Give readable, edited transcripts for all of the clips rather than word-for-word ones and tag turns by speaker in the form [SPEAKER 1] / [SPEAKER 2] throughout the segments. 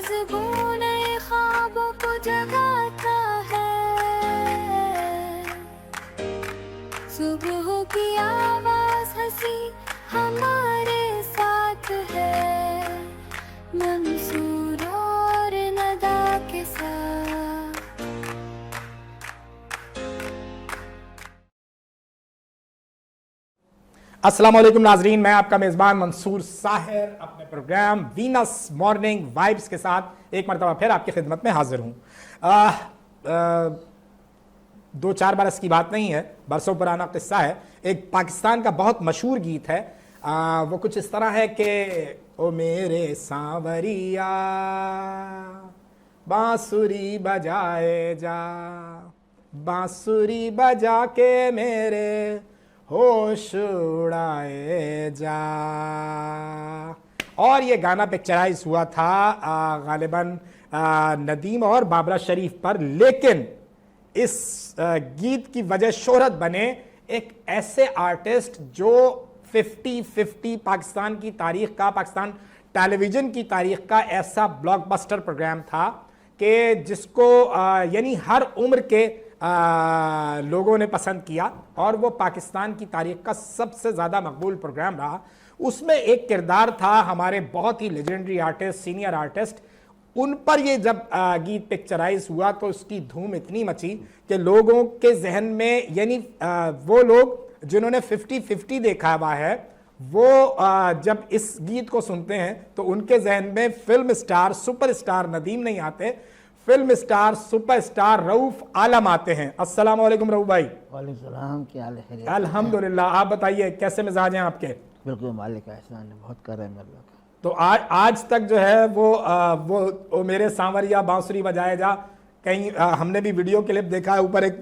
[SPEAKER 1] खुशबू नए ख्वाबों को जगाता है। सुबह की आवाज हंसी हमारे साथ है, मंसूर और नदा के साथ।
[SPEAKER 2] अस्सलाम वालेकुम नाजरीन, मैं आपका मेज़बान मंसूर साहिर अपने प्रोग्राम वीनस मॉर्निंग वाइब्स के साथ एक मरतबा फिर आपकी खिदमत में हाजिर हूँ। 2-4 बरस की बात नहीं है, बरसों पुराना किस्सा है। एक पाकिस्तान का बहुत मशहूर गीत है, वो कुछ इस तरह है कि ओ मेरे सांवरिया बांसुरी बजाए जा, बांसुरी बजा के मेरे होश उड़ाए जा। और ये गाना पिक्चराइज हुआ था गालिबन नदीम और बाबरा शरीफ पर, लेकिन इस गीत की वजह शोहरत बने एक ऐसे आर्टिस्ट जो 50-50 पाकिस्तान की तारीख का, पाकिस्तान टेलीविज़न की तारीख का ऐसा ब्लॉकबस्टर प्रोग्राम था कि जिसको यानी हर उम्र के लोगों ने पसंद किया और वो पाकिस्तान की तारीख का सबसे ज़्यादा मकबूल प्रोग्राम रहा। उसमें एक किरदार था हमारे बहुत ही लेजेंडरी आर्टिस्ट, सीनियर आर्टिस्ट। उन पर ये जब गीत पिक्चराइज हुआ तो उसकी धूम इतनी मची कि लोगों के जहन में, यानी वो लोग जिन्होंने 50-50 देखा हुआ है, वो जब इस गीत को सुनते हैं तो उनके जहन में फिल्म स्टार सुपरस्टार नदीम नहीं आते, फिल्म स्टार सुपरस्टार रऊफ आलम आते हैं। अस्सलाम वालेकुम रऊफ भाई।
[SPEAKER 3] वालेकुम सलाम, क्या हाल है?
[SPEAKER 2] अल्हम्दुलिल्लाह, आप बताइए कैसे मिजाज हैं आपके?
[SPEAKER 3] बिल्कुल, मालिक का एहसान है, बहुत कर रहे हैं अल्लाह का।
[SPEAKER 2] तो आज तक जो है वो मेरे सांवरिया बांसुरी बजाए जा, कहीं हमने भी वीडियो क्लिप देखा है, ऊपर एक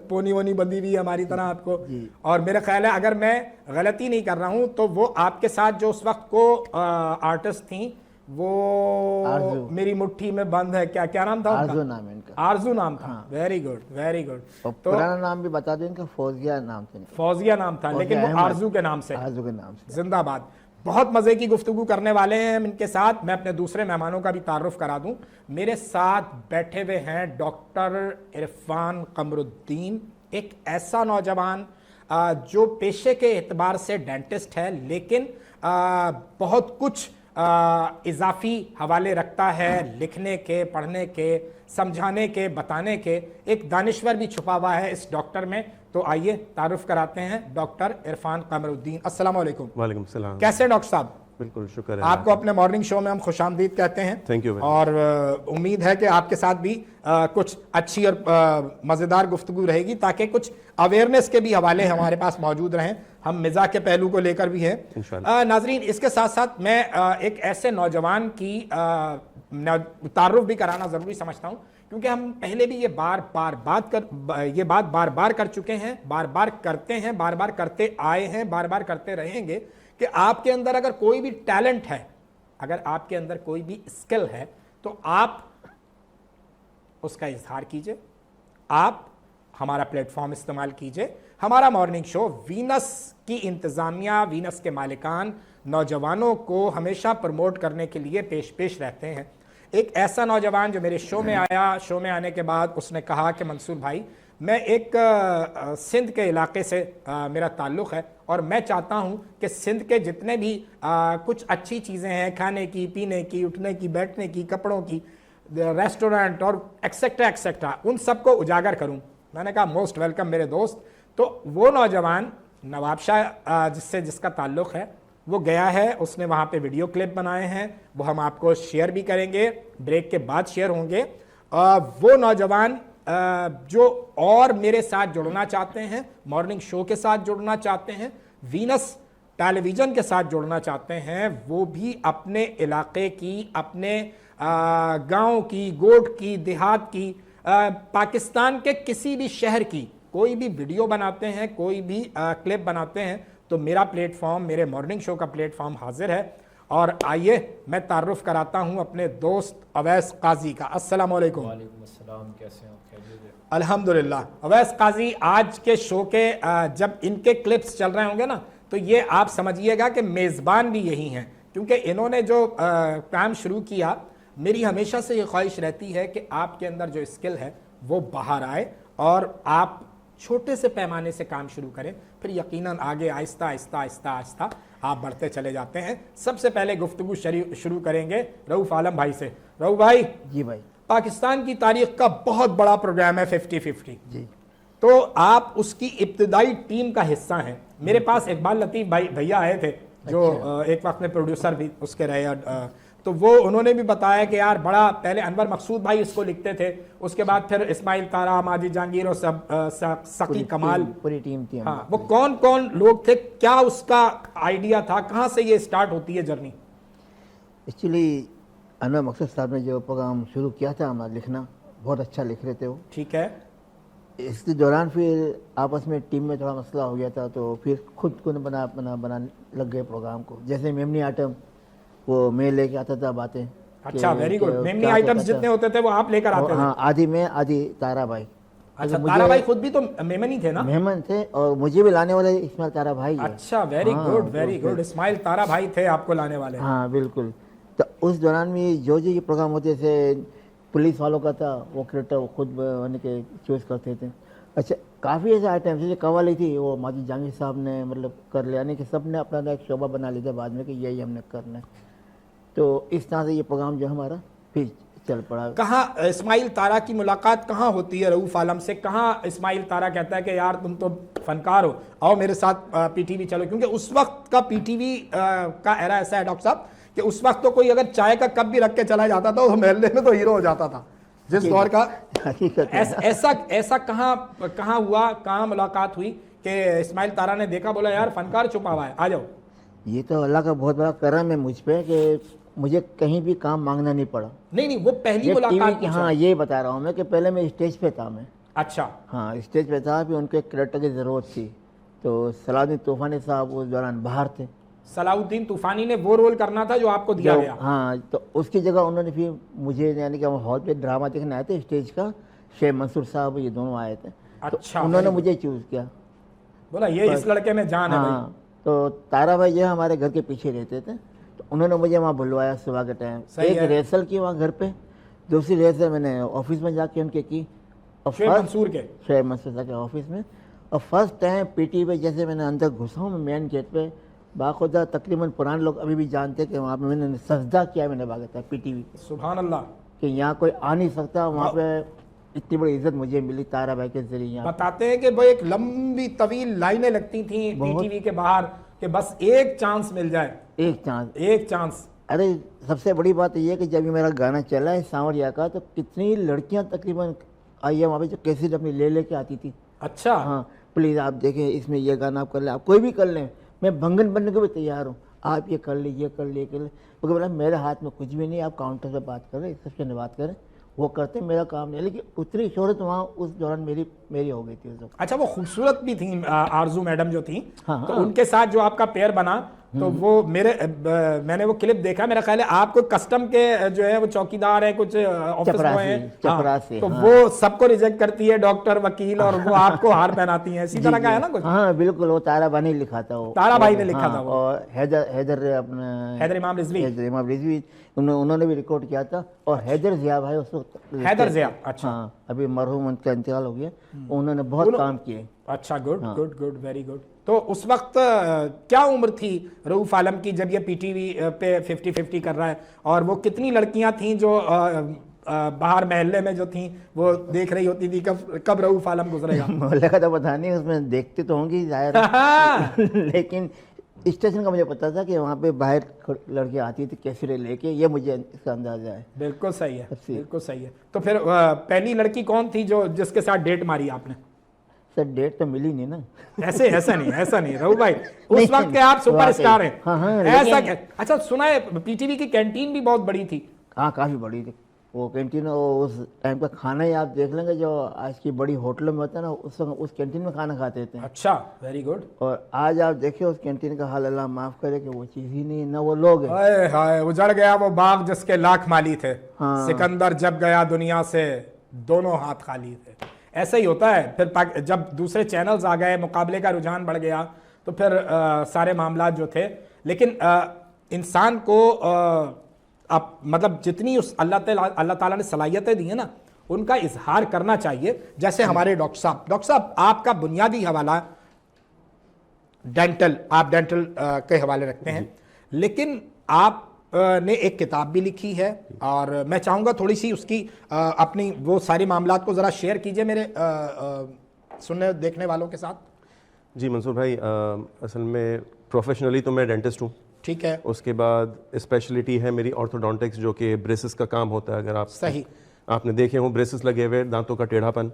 [SPEAKER 2] पोनी वोनी बंदी हुई है हमारी तरह आपको। और मेरा ख्याल है अगर मैं गलती नहीं कर रहा हूं तो वो आपके साथ जो उस वक्त को आर्टिस्ट थी वो मेरी मुट्ठी में बंद है, क्या क्या नाम था उनका?
[SPEAKER 3] आरजू नाम है इनका।
[SPEAKER 2] आरजू नाम था। Very good, very good.
[SPEAKER 3] तो पुराना नाम भी बता दें, इनका फौजिया नाम था।
[SPEAKER 2] फौजिया नाम था, लेकिन वो आरजू के नाम से।
[SPEAKER 3] आरजू के नाम से।
[SPEAKER 2] जिंदाबाद। बहुत मजे की गुफ्तगू करने वाले हैं हम इनके साथ। मैं अपने दूसरे मेहमानों का भी तारुफ करा दूं। मेरे साथ बैठे हुए हैं डॉक्टर इरफान कमरुद्दीन, एक ऐसा नौजवान जो पेशे के एतबार से डेंटिस्ट है, लेकिन बहुत कुछ इजाफी हवाले रखता है लिखने के, पढ़ने के, समझाने के, बताने के। एक दानिश्वर भी छुपा हुआ है इस डॉक्टर में। तो आइए तारुफ कराते हैं डॉक्टर इरफान कमरुद्दीन। अस्सलाम वालेकुम।
[SPEAKER 4] वालेकुम सलाम।
[SPEAKER 2] कैसे डॉक्टर साहब?
[SPEAKER 4] बिल्कुल, शुक्र है।
[SPEAKER 2] आपको अपने मॉर्निंग शो में हम खुशामदीद कहते हैं।
[SPEAKER 4] Thank you.
[SPEAKER 2] और उम्मीद है कि आपके साथ भी कुछ अच्छी और मज़ेदार गुफ्तगू रहेगी, ताकि कुछ अवेयरनेस के भी हवाले हमारे पास मौजूद रहें। हम मिज़ा के पहलू को लेकर भी हैं इंशाअल्लाह। नाजरीन, इसके साथ साथ मैं एक ऐसे नौजवान की तारुफ भी कराना ज़रूरी समझता हूँ, क्योंकि हम पहले भी ये बात बार बार कर चुके हैं, बार बार करते हैं, बार बार करते आए हैं, बार बार करते रहेंगे कि आपके अंदर अगर कोई भी टैलेंट है, अगर आपके अंदर कोई भी स्किल है, तो आप उसका इजहार कीजिए। आप हमारा प्लेटफॉर्म इस्तेमाल कीजिए। हमारा मॉर्निंग शो वीनस की इंतज़ामिया, वीनस के मालिकान नौजवानों को हमेशा प्रमोट करने के लिए पेश रहते हैं। एक ऐसा नौजवान जो मेरे शो में आया, शो में आने के बाद उसने कहा कि मंसूर भाई, मैं एक सिंध के इलाके से मेरा ताल्लुक़ है और मैं चाहता हूं कि सिंध के जितने भी कुछ अच्छी चीज़ें हैं, खाने की, पीने की, उठने की, बैठने की, कपड़ों की, रेस्टोरेंट और एक्सेट्रा एक्सेट्रा, उन सबको उजागर करूं। मैंने कहा मोस्ट वेलकम मेरे दोस्त। तो वो नौजवान नवाब शाह जिसका ताल्लुक़ है, वो गया है, उसने वहाँ पे वीडियो क्लिप बनाए हैं, वो हम आपको शेयर भी करेंगे, ब्रेक के बाद शेयर होंगे। वो नौजवान जो और मेरे साथ जुड़ना चाहते हैं, मॉर्निंग शो के साथ जुड़ना चाहते हैं, वीनस टेलीविज़न के साथ जुड़ना चाहते हैं, वो भी अपने इलाके की, अपने गांव की, गोट की, देहात की, पाकिस्तान के किसी भी शहर की कोई भी वीडियो बनाते हैं, कोई भी क्लिप बनाते हैं, तो मेरा प्लेटफॉर्म, मेरे मॉर्निंग शो का प्लेटफॉर्म हाजिर है। और आइए मैं तारुफ कराता हूं अपने दोस्त अवैस काजी का। अस्सलाम वालेकुम।
[SPEAKER 5] वालेकुम अस्सलाम, कैसे हैं आप? खैरियत है?
[SPEAKER 2] अल्हम्दुलिल्लाह। अवैस काजी, आज के शो के जब इनके क्लिप्स चल रहे होंगे ना, तो ये आप समझिएगा कि मेज़बान भी यही हैं, क्योंकि इन्होंने जो काम शुरू किया मेरी हमेशा से ये ख्वाहिश रहती है कि आपके अंदर जो स्किल है वो बाहर आए और आप छोटे से पैमाने से काम शुरू करें, फिर यकीनन आगे आहिस्ता आहिस्ता आहिस्ता आहिस्ता आप बढ़ते चले जाते हैं। सबसे पहले गुफ्तगू शुरू करेंगे रऊफ आलम भाई से। रऊफ भाई,
[SPEAKER 3] जी भाई।
[SPEAKER 2] पाकिस्तान की तारीख का बहुत बड़ा प्रोग्राम है 50-50
[SPEAKER 3] जी।
[SPEAKER 2] तो आप उसकी इब्तदाई टीम का हिस्सा हैं। मेरे पास इकबाल लतीफ़ भाई भैया आए थे जो एक वक्त में प्रोड्यूसर भी उसके रहे, तो वो उन्होंने भी बताया कि यार बड़ा पहले अनवर मकसूद भाई इसको लिखते थे, उसके बाद फिर इस्माइल तारा, माजिद जहांगीर और सकी कमाल,
[SPEAKER 3] पूरी टीम थी।
[SPEAKER 2] हाँ, वो कौन कौन लोग थे, क्या उसका आइडिया था, कहाँ से ये स्टार्ट होती है जर्नी?
[SPEAKER 3] एक्चुअली अनवर मकसूद साहब ने जो प्रोग्राम शुरू किया था हमारा लिखना, बहुत अच्छा लिख रहे थे वो।
[SPEAKER 2] ठीक है।
[SPEAKER 3] इसके दौरान फिर आपस में टीम में थोड़ा मसला हो गया था, तो फिर खुद को बनाने लग गए प्रोग्राम को। जैसे मेमनी आइटम वो मैं लेके आता था बातें।
[SPEAKER 2] अच्छा, वेरी गुड। मेमनी आइटम्स जितने होते थे वो आप लेकर आते थे?
[SPEAKER 3] हाँ, आधी मैं आधी तारा भाई।
[SPEAKER 2] अच्छा, तारा भाई खुद भी तो मेमन थे ना?
[SPEAKER 3] मेहमान थे, और मुझे भी लाने वाले इस्माइल तारा भाई है।
[SPEAKER 2] अच्छा, very good very good. Ismail Tara भाई थे आपको लाने वाले?
[SPEAKER 3] हाँ बिल्कुल। तो उस दौरान में जो ये प्रोग्राम होते थे, पुलिस वालों का था वो क्रिएटर वो खुद बन के चूज करते थे। अच्छा, काफ़ी ऐसे आइटम जैसे कवाली थी वो माजिद जहांगीर साहब ने मतलब कर लिया, यानी कि सब ने अपना एक शोभा बना लिया बाद में कि यही हमने करना है। तो इस तरह से ये प्रोग्राम जो हमारा फिर चल पड़ा।
[SPEAKER 2] कहाँ इस्माइल तारा की मुलाकात कहाँ होती है रऊफ आलम से? कहाँ इस्माइल तारा कहता है कि यार तुम तो फनकार हो, आओ मेरे साथ पीटीवी चलो? क्योंकि उस वक्त का पीटीवी का एरा ऐसा है डॉक्टर साहब कि उस वक्त तो कोई अगर चाय का कप भी रख के चला जाता था तो महल्ले में तो हीरो हो जाता था जिस दौर का। ऐसा कहाँ हुआ, कहाँ मुलाकात हुई कि इस्माइल तारा ने देखा, बोला यार फनकार छुपा हुआ है, आ जाओ?
[SPEAKER 3] ये तो अल्लाह का बहुत बड़ा करम है मुझ पे कि मुझे कहीं भी काम मांगना नहीं पड़ा।
[SPEAKER 2] नहीं, वो पहली मुलाकात।
[SPEAKER 3] हाँ, ये बता रहा हूँ मैं कि पहले मैं स्टेज पे था मैं।
[SPEAKER 2] अच्छा।
[SPEAKER 3] हाँ, स्टेज पे था, फिर उनको एक कैरेक्टर की ज़रूरत थी, तो सलाउद्दीन तूफानी साहब उस दौरान बाहर थे।
[SPEAKER 2] सलाउद्दीन तूफानी ने वो रोल करना था जो आपको दिया गया?
[SPEAKER 3] हाँ, तो उसकी जगह उन्होंने फिर मुझे, यानी कि हम हॉल पे ड्रामा देखने आए थे स्टेज का, शेख मंसूर साहब ये दोनों आए थे।
[SPEAKER 2] अच्छा।
[SPEAKER 3] तो उन्होंने मुझे चूज़ किया,
[SPEAKER 2] बोला ये इस लड़के में जान है भाई।
[SPEAKER 3] हाँ, तो तारा भाई जो हमारे घर के पीछे रहते थे, तो उन्होंने मुझे वहाँ बुलवाया सुबह के टाइम। एक रिहर्सल की वहाँ घर पे, दूसरी रिहर्सल मैंने ऑफिस में जाके उनके की, और
[SPEAKER 2] शेख मंसूर के,
[SPEAKER 3] शेख मंसूर के ऑफिस में। और फर्स्ट टाइम पीटी पे जैसे मैंने अंदर घुसा हूँ मैं मेन गेट पे, बाखुदा तकरीबन पुराने लोग अभी भी जानते कि वहाँ पे मैंने सजदा किया, मैंने बाकायदा पीटीवी पे,
[SPEAKER 2] सुभान अल्लाह,
[SPEAKER 3] कि यहाँ कोई आ नहीं सकता। वहाँ पे इतनी बड़ी इज्जत मुझे मिली तारा भाई के जरिए।
[SPEAKER 2] बताते हैं कि भाई एक लंबी तवील लाइनें लगती थी पीटीवी के बाहर कि बस एक चांस मिल जाए, एक चांस।
[SPEAKER 3] अरे सबसे बड़ी बात यह है कि जब ये मेरा गाना चला है सांवरिया का, तो कितनी लड़कियां तकरीबन आई है वहाँ पे जो कैसेट अपनी ले लेके आती थी।
[SPEAKER 2] अच्छा।
[SPEAKER 3] हाँ, प्लीज़ आप देखें इसमें ये गाना आप कर लें, आप कोई भी कर लें, मैं भंगन बनने को भी तैयार हूँ, आप ये कर ले, ये कर ले, कर ले। क्योंकि बोला मेरे हाथ में कुछ भी नहीं, आप काउंटर पे बात करें, रिसेप्शन में बात करें, वो करते मेरा काम नहीं। लेकिन उतनी शोहरत वहाँ उस दौरान मेरी हो गई थी उस वक्त।
[SPEAKER 2] अच्छा, वो खूबसूरत भी थी आरजू मैडम जो थी।
[SPEAKER 3] हाँ,
[SPEAKER 2] तो उनके साथ जो आपका पेयर बना, तो वो मैंने वो क्लिप देखा, मेरा ख्याल है आपको कस्टम के जो है वो चौकीदार है, कुछ ऑफिस बॉय हैं, तो वो सबको रिजेक्ट करती है, डॉक्टर वकील, और वो आपको हार पहनाती है, इसी तरह का है ना कुछ?
[SPEAKER 3] हाँ बिल्कुल, वो तारा भाई ने लिखा था, वो
[SPEAKER 2] तारा भाई ने लिखा था वो,
[SPEAKER 3] और हैदर इमाम रिजवी उन्होंने भी रिकॉर्ड किया था, और हैदर जिया भाई उस वक्त,
[SPEAKER 2] हैदर जिया। अच्छा।
[SPEAKER 3] हाँ, अभी मरहूम उनका इंतकाल हो गया, उन्होंने बहुत काम किए।
[SPEAKER 2] अच्छा, good good good, very good. तो उस वक्त क्या उम्र थी रऊफ आलम की जब ये पीटीवी पे 50-50 कर रहा है, और वो कितनी लड़कियां थीं जो बाहर महल्ले में जो थीं वो देख रही होती थी कब रऊफ आलम गुजरेगा?
[SPEAKER 3] मोहल्ले का तो पता नहीं, उसमें देखते तो होंगी जाहिर लेकिन स्टेशन का मुझे पता था कि वहाँ पे बाहर लड़कियाँ आती थी कैसेट लेके, ये मुझे इसका अंदाजा है।
[SPEAKER 2] बिल्कुल सही है, बिल्कुल सही है। तो फिर पहली लड़की कौन थी जो जिसके साथ डेट मारी आपने?
[SPEAKER 3] सर डेट तो मिली नहीं ना।
[SPEAKER 2] ऐसा नहीं रऊफ भाई, उस वक्त के आप सुपरस्टार हैं।
[SPEAKER 3] हाँ,
[SPEAKER 2] ऐसा क्या? अच्छा, सुना है पीटीवी की कैंटीन भी बहुत बड़ी थी?
[SPEAKER 3] हाँ, काफ़ी बड़ी थी वो कैंटीन। उस टाइम का खाना ही आप देख लेंगे, जो आज की बड़ी होटलों में होता है ना, उस कैंटीन में खाना खाते थे।
[SPEAKER 2] अच्छा, वेरी गुड।
[SPEAKER 3] और आज आप देखिए उस कैंटीन का हाल, अल्लाह माफ़ करे कि वो चीज़ ही नहीं, ना वो लोग हैं।
[SPEAKER 2] हाय हाय, उजड़ गया वो बाग जिसके लाख माली थे।
[SPEAKER 3] हाँ।
[SPEAKER 2] सिकंदर जब गया दुनिया से दोनों हाथ खाली थे। ऐसा ही होता है। फिर जब दूसरे चैनल्स आ गए, मुकाबले का रुझान बढ़ गया, तो फिर सारे मामला जो थे, लेकिन इंसान को अब मतलब जितनी उस अल्लाह ताला ने सलाहियतें दी हैं ना, उनका इजहार करना चाहिए। जैसे हमारे डॉक्टर साहब आपका बुनियादी हवाला डेंटल, आप डेंटल के हवाले रखते हैं, लेकिन आप ने एक किताब भी लिखी है, और मैं चाहूँगा थोड़ी सी उसकी अपनी वो सारे मामलात को ज़रा शेयर कीजिए मेरे सुनने देखने वालों के साथ।
[SPEAKER 4] जी मंसूर भाई, असल में प्रोफेशनली तो मैं डेंटिस्ट हूँ।
[SPEAKER 2] ठीक है।
[SPEAKER 4] उसके बाद स्पेशलिटी है मेरी ऑर्थोडोंटिक्स, जो कि ब्रेसेस का काम होता है। अगर आप
[SPEAKER 2] सही
[SPEAKER 4] आपने देखे हो ब्रेसेस लगे हुए, दांतों का टेढ़ापन,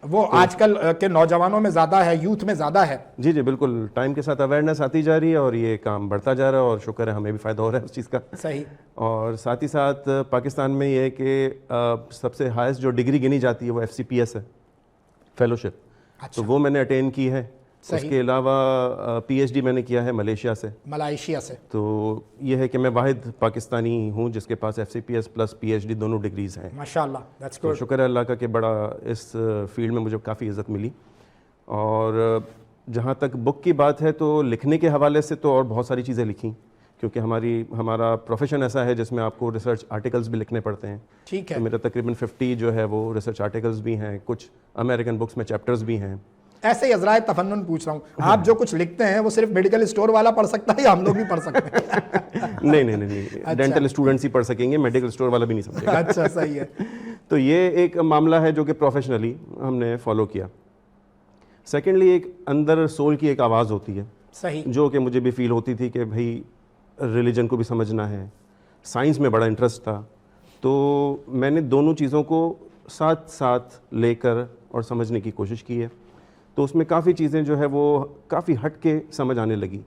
[SPEAKER 2] वो आजकल के नौजवानों में ज़्यादा है, यूथ में ज़्यादा है।
[SPEAKER 4] जी जी बिल्कुल, टाइम के साथ अवेयरनेस आती जा रही है और ये काम बढ़ता जा रहा है, और शुक्र है हमें भी फ़ायदा हो रहा है उस चीज़ का।
[SPEAKER 2] सही।
[SPEAKER 4] और साथ ही साथ पाकिस्तान में ये है कि सबसे हाईएस्ट जो डिग्री गिनी जाती है वो FCPS है, फेलोशिप।
[SPEAKER 2] अच्छा।
[SPEAKER 4] तो वो मैंने अटेन की है।
[SPEAKER 2] सही।
[SPEAKER 4] उसके अलावा PhD मैंने किया है मलेशिया से।
[SPEAKER 2] मलाइशिया से।
[SPEAKER 4] तो ये है कि मैं वाहिद पाकिस्तानी हूँ जिसके पास FCPS प्लस PhD दोनों डिग्रीज़ हैं।
[SPEAKER 2] माशाल्लाह, दैट्स
[SPEAKER 4] तो
[SPEAKER 2] गुड।
[SPEAKER 4] शुक्र है अल्लाह का कि बड़ा इस फील्ड में मुझे काफ़ी इज़्ज़त मिली। और जहाँ तक बुक की बात है, तो लिखने के हवाले से तो और बहुत सारी चीज़ें लिखी, क्योंकि हमारा प्रोफेशन ऐसा है जिसमें आपको रिसर्च आर्टिकल्स भी लिखने पड़ते हैं।
[SPEAKER 2] ठीक है।
[SPEAKER 4] तो मेरा तकरीबन 50 जो है वो रिसर्च आर्टिकल्स भी हैं, कुछ अमेरिकन बुक्स में चैप्टर्स भी हैं।
[SPEAKER 2] ऐसे ही अजराए तफन्नुन पूछ रहा हूँ, आप जो कुछ लिखते हैं वो सिर्फ मेडिकल स्टोर वाला पढ़ सकता है या हम लोग भी पढ़ सकते हैं?
[SPEAKER 4] नहीं
[SPEAKER 2] अच्छा।
[SPEAKER 4] डेंटल स्टूडेंट्स ही पढ़ सकेंगे, मेडिकल स्टोर वाला भी नहीं समझेगा।
[SPEAKER 2] अच्छा, सही है।
[SPEAKER 4] तो ये एक मामला है जो कि प्रोफेशनली हमने फॉलो किया। सेकेंडली, एक अंदर सोल की एक आवाज़ होती है,
[SPEAKER 2] सही।
[SPEAKER 4] जो कि मुझे भी फील होती थी कि भाई रिलीजन को भी समझना है, साइंस में बड़ा इंटरेस्ट था। तो मैंने दोनों चीज़ों को साथ साथ लेकर और समझने की कोशिश की है। तो उसमें काफ़ी चीज़ें जो है वो काफ़ी हट के समझ आने लगी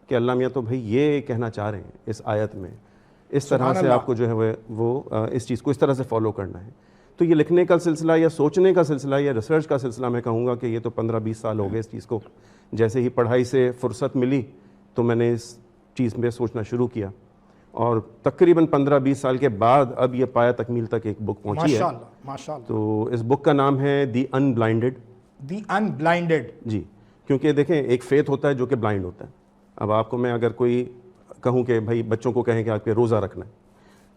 [SPEAKER 4] कि अल्लाह मियाँ तो भाई ये कहना चाह रहे हैं इस आयत में, इस तरह से आपको जो है वो इस चीज़ को इस तरह से फॉलो करना है। तो ये लिखने का सिलसिला या सोचने का सिलसिला या रिसर्च का सिलसिला, मैं कहूँगा कि ये तो 15-20 साल हो गए इस चीज़ को। जैसे ही पढ़ाई से फुर्सत मिली तो मैंने इस चीज़ में सोचना शुरू किया, और तकरीबन 15-20 साल के बाद अब ये पाया तकमील तक एक बुक पहुँची है।
[SPEAKER 2] माशाल्लाह, माशाल्लाह।
[SPEAKER 4] तो इस बुक का नाम है दी अनब्लाइंडेड।
[SPEAKER 2] दी अनब्लाइंडेड।
[SPEAKER 4] जी, क्योंकि देखें एक फेथ होता है जो कि ब्लाइंड होता है। अब आपको मैं अगर कोई कहूँ कि भाई बच्चों को कहें कि आपके रोज़ा रखना है,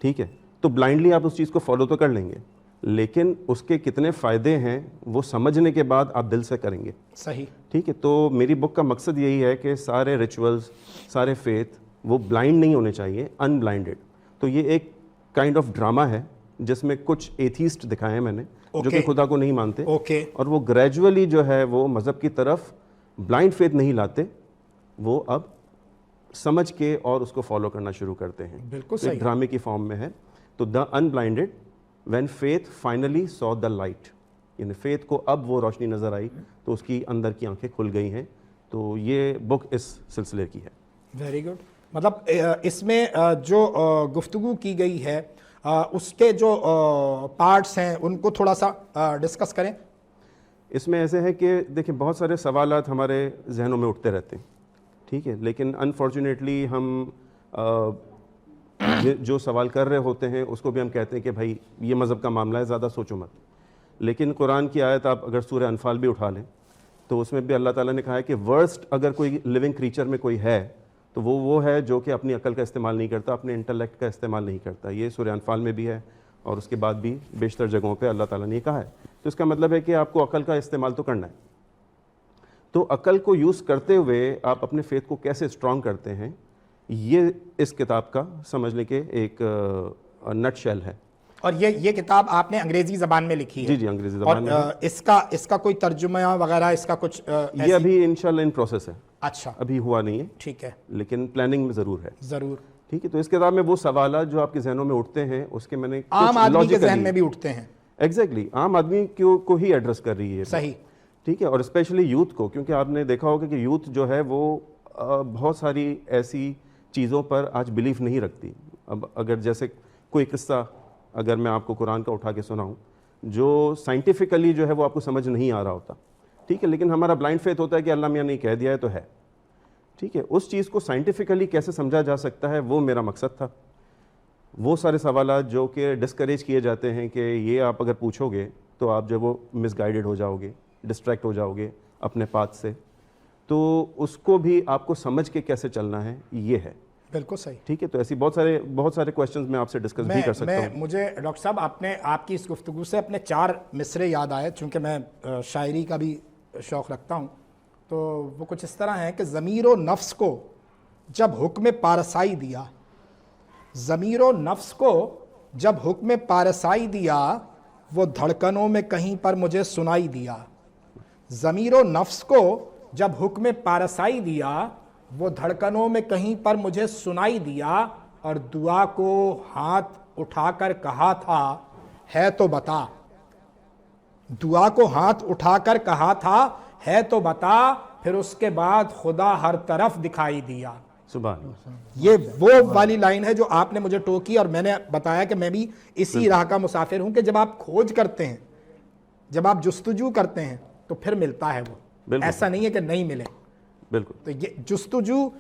[SPEAKER 4] ठीक है, तो ब्लाइंडली आप उस चीज़ को फॉलो तो कर लेंगे, लेकिन उसके कितने फ़ायदे हैं वो समझने के बाद आप दिल से करेंगे।
[SPEAKER 2] सही।
[SPEAKER 4] ठीक है। तो मेरी बुक का मकसद यही है कि सारे रिचुअल्स, सारे फेथ वो ब्लाइंड नहीं होने चाहिए, अनब्लाइंडेड। तो ये एक काइंड ऑफ ड्रामा है जिसमें कुछ एथीस्ट दिखाए हैं मैंने, जो कि खुदा को नहीं मानते, और वो ग्रेजुअली जो है वो मज़हब की तरफ ब्लाइंड फेथ नहीं लाते, वो अब समझ के और उसको फॉलो करना शुरू करते हैं।
[SPEAKER 2] बिल्कुल
[SPEAKER 4] सही। ड्रामे की फॉर्म में है। तो the unblinded when faith finally saw the light, यानी फेथ को अब वो रोशनी नज़र आई तो उसकी अंदर की आंखें खुल गई हैं। तो ये बुक इस सिलसिले की है।
[SPEAKER 2] Very good. मतलब इसमें जो गुफ्तगू की गई है उसके जो पार्ट्स हैं उनको थोड़ा सा डिस्कस करें।
[SPEAKER 4] इसमें ऐसे है कि देखिए बहुत सारे सवालात हमारे जहनों में उठते रहते हैं, ठीक है, लेकिन अनफॉर्चुनेटली हम जो सवाल कर रहे होते हैं उसको भी हम कहते हैं कि भाई ये मज़हब का मामला है, ज़्यादा सोचो मत। लेकिन कुरान की आयत आप अगर सूरह अनफाल भी उठा लें तो उसमें भी अल्लाह ताला ने कहा है कि वर्स्ट अगर कोई लिविंग क्रीचर में कोई है तो वो है जो कि अपनी अकल का इस्तेमाल नहीं करता, अपने इंटेलेक्ट का इस्तेमाल नहीं करता। ये सूरह अनफाल में भी है और उसके बाद भी बेशतर जगहों पे अल्लाह ताला ने कहा है। तो इसका मतलब है कि आपको अकल का इस्तेमाल तो करना है। तो अकल को यूज़ करते हुए आप अपने फेथ को कैसे स्ट्रॉन्ग करते हैं, ये इस किताब का समझने के एक नट शेल है।
[SPEAKER 2] और ये किताब आपने अंग्रेजी ज़बान में लिखी है?
[SPEAKER 4] जी जी, अंग्रेजी ज़बान में।
[SPEAKER 2] और इसका कोई तर्जुमा वगैरह, इसका कुछ
[SPEAKER 4] ये अभी इंशाल्लाह इन प्रोसेस है।
[SPEAKER 2] अच्छा,
[SPEAKER 4] अभी हुआ नहीं है,
[SPEAKER 2] ठीक है,
[SPEAKER 4] लेकिन प्लानिंग में ज़रूर है।
[SPEAKER 2] ज़रूर।
[SPEAKER 4] ठीक है। तो इस किताब में वो सवाल जो आपके जहनों में उठते हैं उसके मैंने
[SPEAKER 2] आम आदमी के जहन में भी उठते हैं।
[SPEAKER 4] एग्जैक्टली, आम आदमी को ही एड्रेस कर रही है।
[SPEAKER 2] सही।
[SPEAKER 4] ठीक है। और स्पेशली यूथ को, क्योंकि आपने देखा होगा कि यूथ जो है वो बहुत सारी ऐसी चीज़ों पर आज बिलीफ नहीं रखती। अब अगर जैसे कोई किस्सा अगर मैं आपको कुरान का उठा के सुनाऊं जो साइंटिफिकली जो है वो आपको समझ नहीं आ रहा होता, ठीक है, लेकिन हमारा ब्लाइंड फेथ होता है कि अल्लाह मियाँ ने कह दिया है तो है, ठीक है, उस चीज़ को साइंटिफिकली कैसे समझा जा सकता है वो मेरा मकसद था। वो सारे सवाल जो कि डिस्करेज किए जाते हैं कि ये आप अगर पूछोगे तो आप जो वो मिसगाइडेड हो जाओगे, डिस्ट्रैक्ट हो जाओगे अपने पाथ से, तो उसको भी आपको समझ के कैसे चलना है ये है।
[SPEAKER 2] बिल्कुल सही।
[SPEAKER 4] ठीक है, तो ऐसी बहुत सारे क्वेश्चंस मैं आपसे डिस्कस भी कर सकता हूँ।
[SPEAKER 2] मुझे डॉक्टर साहब आपकी इस गुफ्तगू से अपने 4 मिसरे याद आए, चूँकि मैं शायरी का भी शौक़ रखता हूँ। तो वो कुछ इस तरह है कि ज़मीर व नफ्स को जब हुक्म पारसाई दिया, ज़मीर व नफ्स को जब हुक्म पारसाई दिया, वो धड़कनों में कहीं पर मुझे सुनाई दिया। ज़मीर व नफ्स को जब हुक्म पारसाई दिया, वो धड़कनों में कहीं पर मुझे सुनाई दिया, और दुआ को हाथ उठाकर कहा था, है तो बता। दुआ को हाथ उठाकर कहा था, है तो बता, फिर उसके बाद खुदा हर तरफ दिखाई दिया।
[SPEAKER 4] सुभान अल्लाह।
[SPEAKER 2] ये वो वाली लाइन है जो आपने मुझे टोकी, और मैंने बताया कि मैं भी इसी राह का मुसाफिर हूं कि जब आप खोज करते हैं, जब आप जुस्तजू करते हैं, तो फिर मिलता है वो। ऐसा नहीं है कि नहीं मिले।
[SPEAKER 4] बिल्कुल।
[SPEAKER 2] तो ये जुस्तजू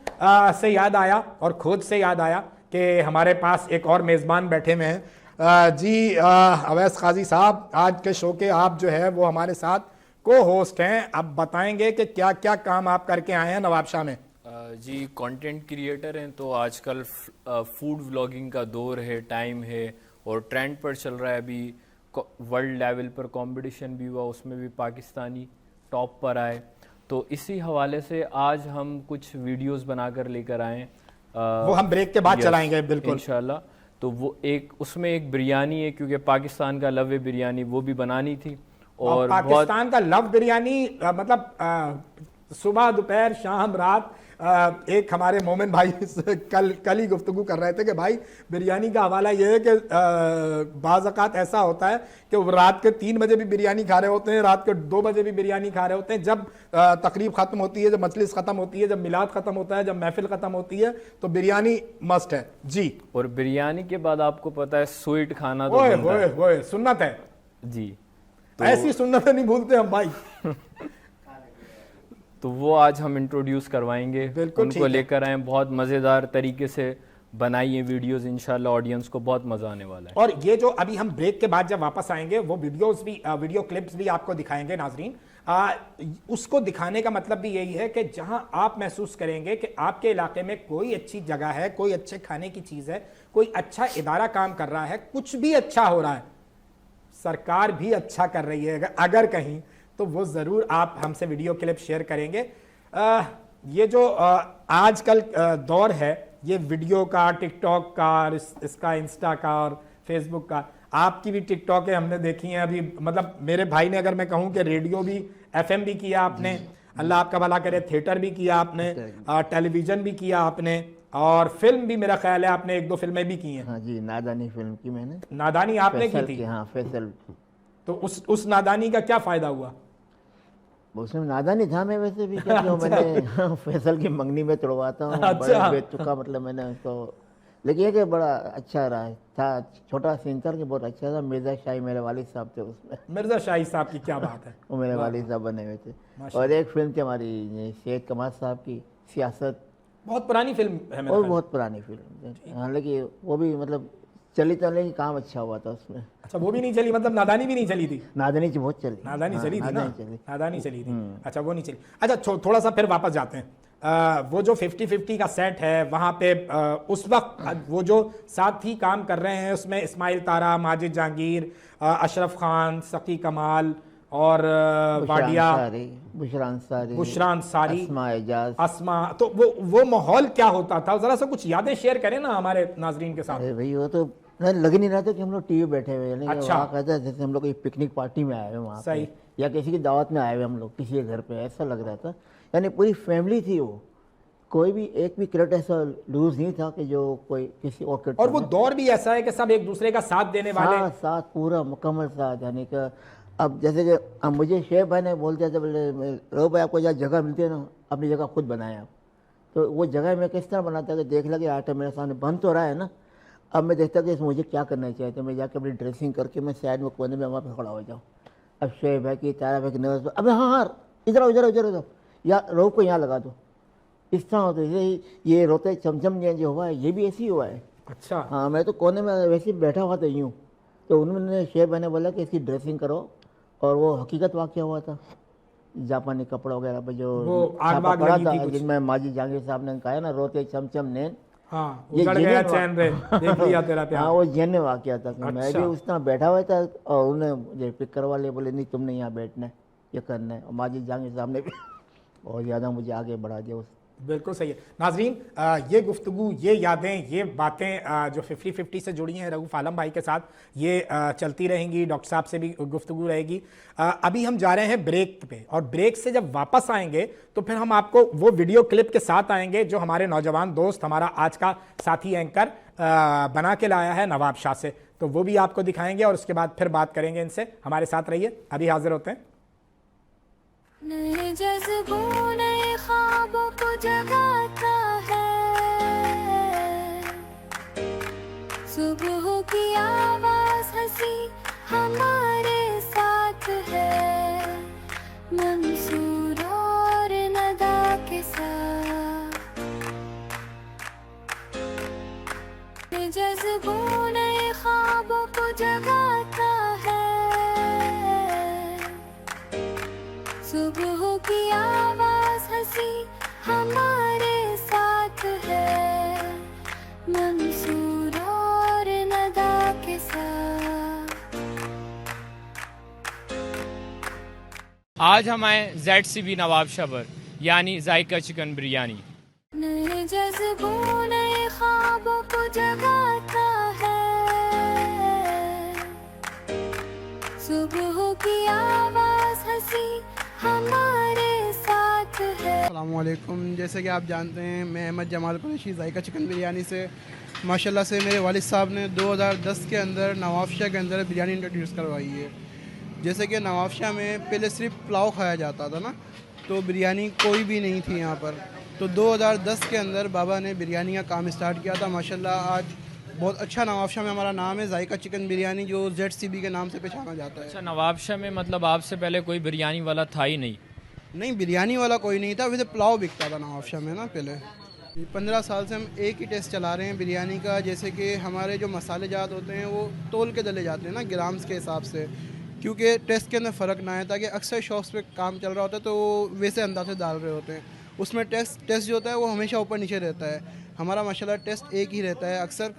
[SPEAKER 2] से याद आया और खोज से याद आया कि हमारे पास एक और मेज़बान बैठे हुए हैं। जी अवैस काजी साहब, आज के शो के आप जो है वो हमारे साथ को होस्ट हैं। अब बताएंगे कि क्या क्या काम आप करके आए हैं नवाबशाह में।
[SPEAKER 5] जी कंटेंट क्रिएटर हैं, तो आजकल फूड व्लॉगिंग का दौर है, टाइम है, और ट्रेंड पर चल रहा है। अभी वर्ल्ड लेवल पर कंपटीशन भी हुआ, उसमें भी पाकिस्तानी टॉप पर आए। तो इसी हवाले से आज हम कुछ वीडियोस बनाकर लेकर आए,
[SPEAKER 2] वो हम ब्रेक के बाद चलाएंगे बिल्कुल
[SPEAKER 5] इंशाल्लाह। तो वो उसमें एक बिरयानी है, क्योंकि पाकिस्तान का लव बिरयानी वो भी बनानी थी। और
[SPEAKER 2] पाकिस्तान का लव बिरयानी मतलब सुबह दोपहर शाम रात। एक हमारे मोमिन भाई कल ही गुफ्तगू कर रहे थे कि भाई बिरयानी का हवाला ये है कि बाज़ औक़ात ऐसा होता है कि वो रात के 3 बजे भी बिरयानी खा रहे होते हैं, रात के 2 बजे भी बिरयानी खा रहे होते हैं। जब तकरीब ख़त्म होती है, जब मजलिस ख़त्म होती है, जब मिलाद ख़त्म होता है, जब महफिल ख़त्म होती है, तो बिरयानी मस्ट है जी।
[SPEAKER 5] और बिरयानी के बाद आपको पता है स्वीट खाना तो
[SPEAKER 2] ओए सुन्नत है
[SPEAKER 5] जी।
[SPEAKER 2] तो ऐसी सुन्नत नहीं भूलते हम भाई।
[SPEAKER 5] तो वो आज हम इंट्रोड्यूस करवाएंगे, उनको लेकर आए। बहुत मज़ेदार तरीके से बनाई है वीडियोस, इंशाल्लाह ऑडियंस को बहुत मज़ा आने वाला है।
[SPEAKER 2] और ये जो अभी हम ब्रेक के बाद जब वापस आएंगे, वो वीडियो क्लिप्स भी आपको दिखाएंगे नाजरीन। उसको दिखाने का मतलब भी यही है कि जहां आप महसूस करेंगे कि आपके इलाके में कोई अच्छी जगह है, कोई अच्छे खाने की चीज़ है, कोई अच्छा इदारा काम कर रहा है, कुछ भी अच्छा हो रहा है, सरकार भी अच्छा कर रही है अगर कहीं, तो वो ज़रूर आप हमसे वीडियो क्लिप शेयर करेंगे। ये जो आजकल दौर है, ये वीडियो का, टिकटॉक का, इसका इंस्टा का और फेसबुक का, आपकी भी टिकटॉक है हमने देखी हैं अभी। मतलब मेरे भाई ने, अगर मैं कहूँ कि रेडियो भी, FM भी किया आपने, अल्लाह आपका भला करे, थिएटर भी किया आपने, टेलीविज़न भी किया आपने, और फिल्म भी मेरा ख्याल है आपने 1-2 फिल्में भी की हैं।
[SPEAKER 3] हाँ जी, नादानी फिल्म की मैंने।
[SPEAKER 2] नादानी आपने की थी?
[SPEAKER 3] हाँ, फैसल।
[SPEAKER 2] तो उस नादानी का क्या फ़ायदा हुआ?
[SPEAKER 3] उसमें नादानी था मैं वैसे भी, क्या जो मैंने फैसल की मंगनी में तोड़वाता हूँ, बड़ा बेतुका, मतलब मैंने उसको। लेकिन ये कि बड़ा अच्छा रहा था, छोटा सीन था कि बहुत अच्छा था। मिर्ज़ा शाही मेरे वालिद साहब थे उसमें।
[SPEAKER 2] मिर्ज़ा शाही साहब की क्या बात है।
[SPEAKER 3] वो मेरे वालिद साहब बने हुए थे। और एक फिल्म थी हमारी सैयद कमाल साहब की, सियासत।
[SPEAKER 2] बहुत पुरानी फिल्म है।
[SPEAKER 3] और बहुत पुरानी फिल्म, हालांकि वो भी मतलब चली तो, लेकिन काम अच्छा हुआ था उसमें।
[SPEAKER 2] अच्छा, वो भी नहीं चली, मतलब नादानी भी नहीं चली थी?
[SPEAKER 3] नादानी बहुत चली।
[SPEAKER 2] नादानी चली थी ना? नादानी चली थी। अच्छा, वो नहीं चली। अच्छा, थोड़ा सा फिर वापस जाते हैं। वो जो 50-50 का सेट है वहाँ पे उस वक्त वो जो साथी काम कर रहे हैं, उसमें इस्माइल तारा, माजिद जहांगीर, अशरफ खान, सकी कमाल और वाडिया, बुशरा अंसारी, अस्मा। तो वो माहौल क्या होता था, जरा सा कुछ यादें शेयर करें ना हमारे नाजरीन के साथ।
[SPEAKER 3] भाई वो तो लग ही नहीं रहा था कि हम लोग टीवी बैठे हुए हैं।
[SPEAKER 2] अच्छा,
[SPEAKER 3] कहता जैसे हम लोग एक पिकनिक पार्टी में आए हुए वहाँ पे, या किसी की दावत में आए हुए हम लोग किसी के घर पे, ऐसा लग रहा था। यानी पूरी फैमिली थी वो, कोई भी एक भी कैरेक्टर ऐसा लूज नहीं था कि जो कोई किसी और कैरेक्टर।
[SPEAKER 2] और वो दौर भी ऐसा है कि सब एक दूसरे का साथ देने वाले,
[SPEAKER 3] साथ पूरा मुकम्मल साथ। यानी कि अब जैसे कि अब मुझे शेख भाई ने बोलते थे, बोले रो भाई आपको जहाँ जगह मिलती है ना, अपनी जगह खुद बनाए आप। तो वो जगह मैं किस तरह बनाता कि देख लगे आटा मेरे सामने बन तो रहा है ना, अब मैं देखता कि मुझे क्या करना चाहिए। तो मैं जाकर अपनी ड्रेसिंग करके मैं साइड में कोने में वहाँ पर खड़ा हो जाऊँ। अब शेख भाई की, तारा भाई की नजर, अब हाँ इधर उधर या रो को यहाँ लगा दो, इस तरह होता है। ये रोते चमचम जो हुआ है, ये भी ऐसे ही हुआ है।
[SPEAKER 2] अच्छा,
[SPEAKER 3] हाँ, मैं तो कोने में वैसे बैठा हुआ था यूँ। तो उन्होंने शेख भाई ने बोला कि इसकी ड्रेसिंग करो, और वो हकीकत वाक़या हुआ था। जापानी कपड़ा वगैरह पर जो
[SPEAKER 2] आग बाग
[SPEAKER 3] पड़ा
[SPEAKER 2] लगी
[SPEAKER 3] था,
[SPEAKER 2] थी कुछ।
[SPEAKER 3] जिनमें माजिद जहांगीर साहब ने कहा ना, रोते चमचम नैन,
[SPEAKER 2] हाँ
[SPEAKER 3] ये
[SPEAKER 2] उजड़ गया
[SPEAKER 3] genuine
[SPEAKER 2] चैन रे, देख लिया तेरा
[SPEAKER 3] हाँ
[SPEAKER 2] प्यार।
[SPEAKER 3] वो जेन्युइन वाकया था। मैं
[SPEAKER 2] अच्छा।
[SPEAKER 3] भी उस तरह बैठा हुआ था और उन्हें मुझे पिक करवा लिया, बोले नहीं तुमने यहाँ बैठना है, ये करना है। और माजिद जहांगीर साहब ने भी और ज़्यादा मुझे आगे बढ़ा दिया उस।
[SPEAKER 2] बिल्कुल सही है नाजरीन, ये गुफ्तगू, ये यादें, ये बातें जो 50-50 से जुड़ी हैं रऊफ आलम भाई के साथ, ये चलती रहेंगी। डॉक्टर साहब से भी गुफ्तगू रहेगी। अभी हम जा रहे हैं ब्रेक पे, और ब्रेक से जब वापस आएंगे तो फिर हम आपको वो वीडियो क्लिप के साथ आएंगे जो हमारे नौजवान दोस्त, हमारा आज का साथी एंकर बना के लाया है नवाब शाह से, तो वो भी आपको दिखाएंगे और उसके बाद फिर बात करेंगे इनसे। हमारे साथ रहिए, अभी हाजिर होते हैं।
[SPEAKER 1] नए जज्बों नए ख्वाबों को जगाता है, सुबह की आवाज हंसी हमारे साथ है, मंसूर और नदा के साथ। नए जज्बों नए ख्वाबों को जगाता है, सुबह की आवाज हंसी हमारे साथ है, मंसूर और नदा के साथ।
[SPEAKER 5] आज हम आए ZCB नवाब शाह पर, यानी जायका चिकन बिरयानी।
[SPEAKER 1] नए जज्बों नए ख्वाबों को जगाता है, सुबह की आवाज हंसी हमारे साथ है।
[SPEAKER 6] अस्सलामुअलैकुम। जैसे कि आप जानते हैं, मैं अहमद जमाल कुरैशी जायका चिकन बिरयानी से माशाल्लाह से मेरे वालिद साहब ने 2010 के अंदर नवाब शाह के अंदर बिरयानी इंट्रोड्यूस करवाई है। जैसे कि नवाब शाह में पहले सिर्फ पुलाव खाया जाता था ना, तो बिरयानी कोई भी नहीं थी यहाँ पर। तो 2010 के अंदर बाबा ने बिरयानी का काम स्टार्ट किया था। माशाल्लाह आज बहुत अच्छा नवाब शाह में हमारा नाम है जायका चिकन बिरयानी, जो ZCB के नाम से पहचाना जाता है।
[SPEAKER 5] अच्छा, नवाब शाह में मतलब आपसे पहले कोई बिरयानी वाला था ही नहीं?
[SPEAKER 6] नहीं, बिरयानी वाला कोई नहीं था, वैसे पुलाव बिकता था नवाब शाह में ना पहले। 15 साल से हम एक ही टेस्ट चला रहे हैं बिरयानी का। जैसे कि हमारे जो मसाले जात होते हैं वो तोल के डले जाते हैं ना, ग्राम्स के हिसाब से, क्योंकि टेस्ट के अंदर फ़र्क ना आए, ताकि अक्सर शॉप्स पे काम चल रहा होता है तो वो वैसे अंदाजे डाल रहे होते हैं, उसमें टेस्ट जो होता है वो हमेशा ऊपर नीचे रहता है। हमारा माशाल्लाह टेस्ट एक ही रहता है अक्सर।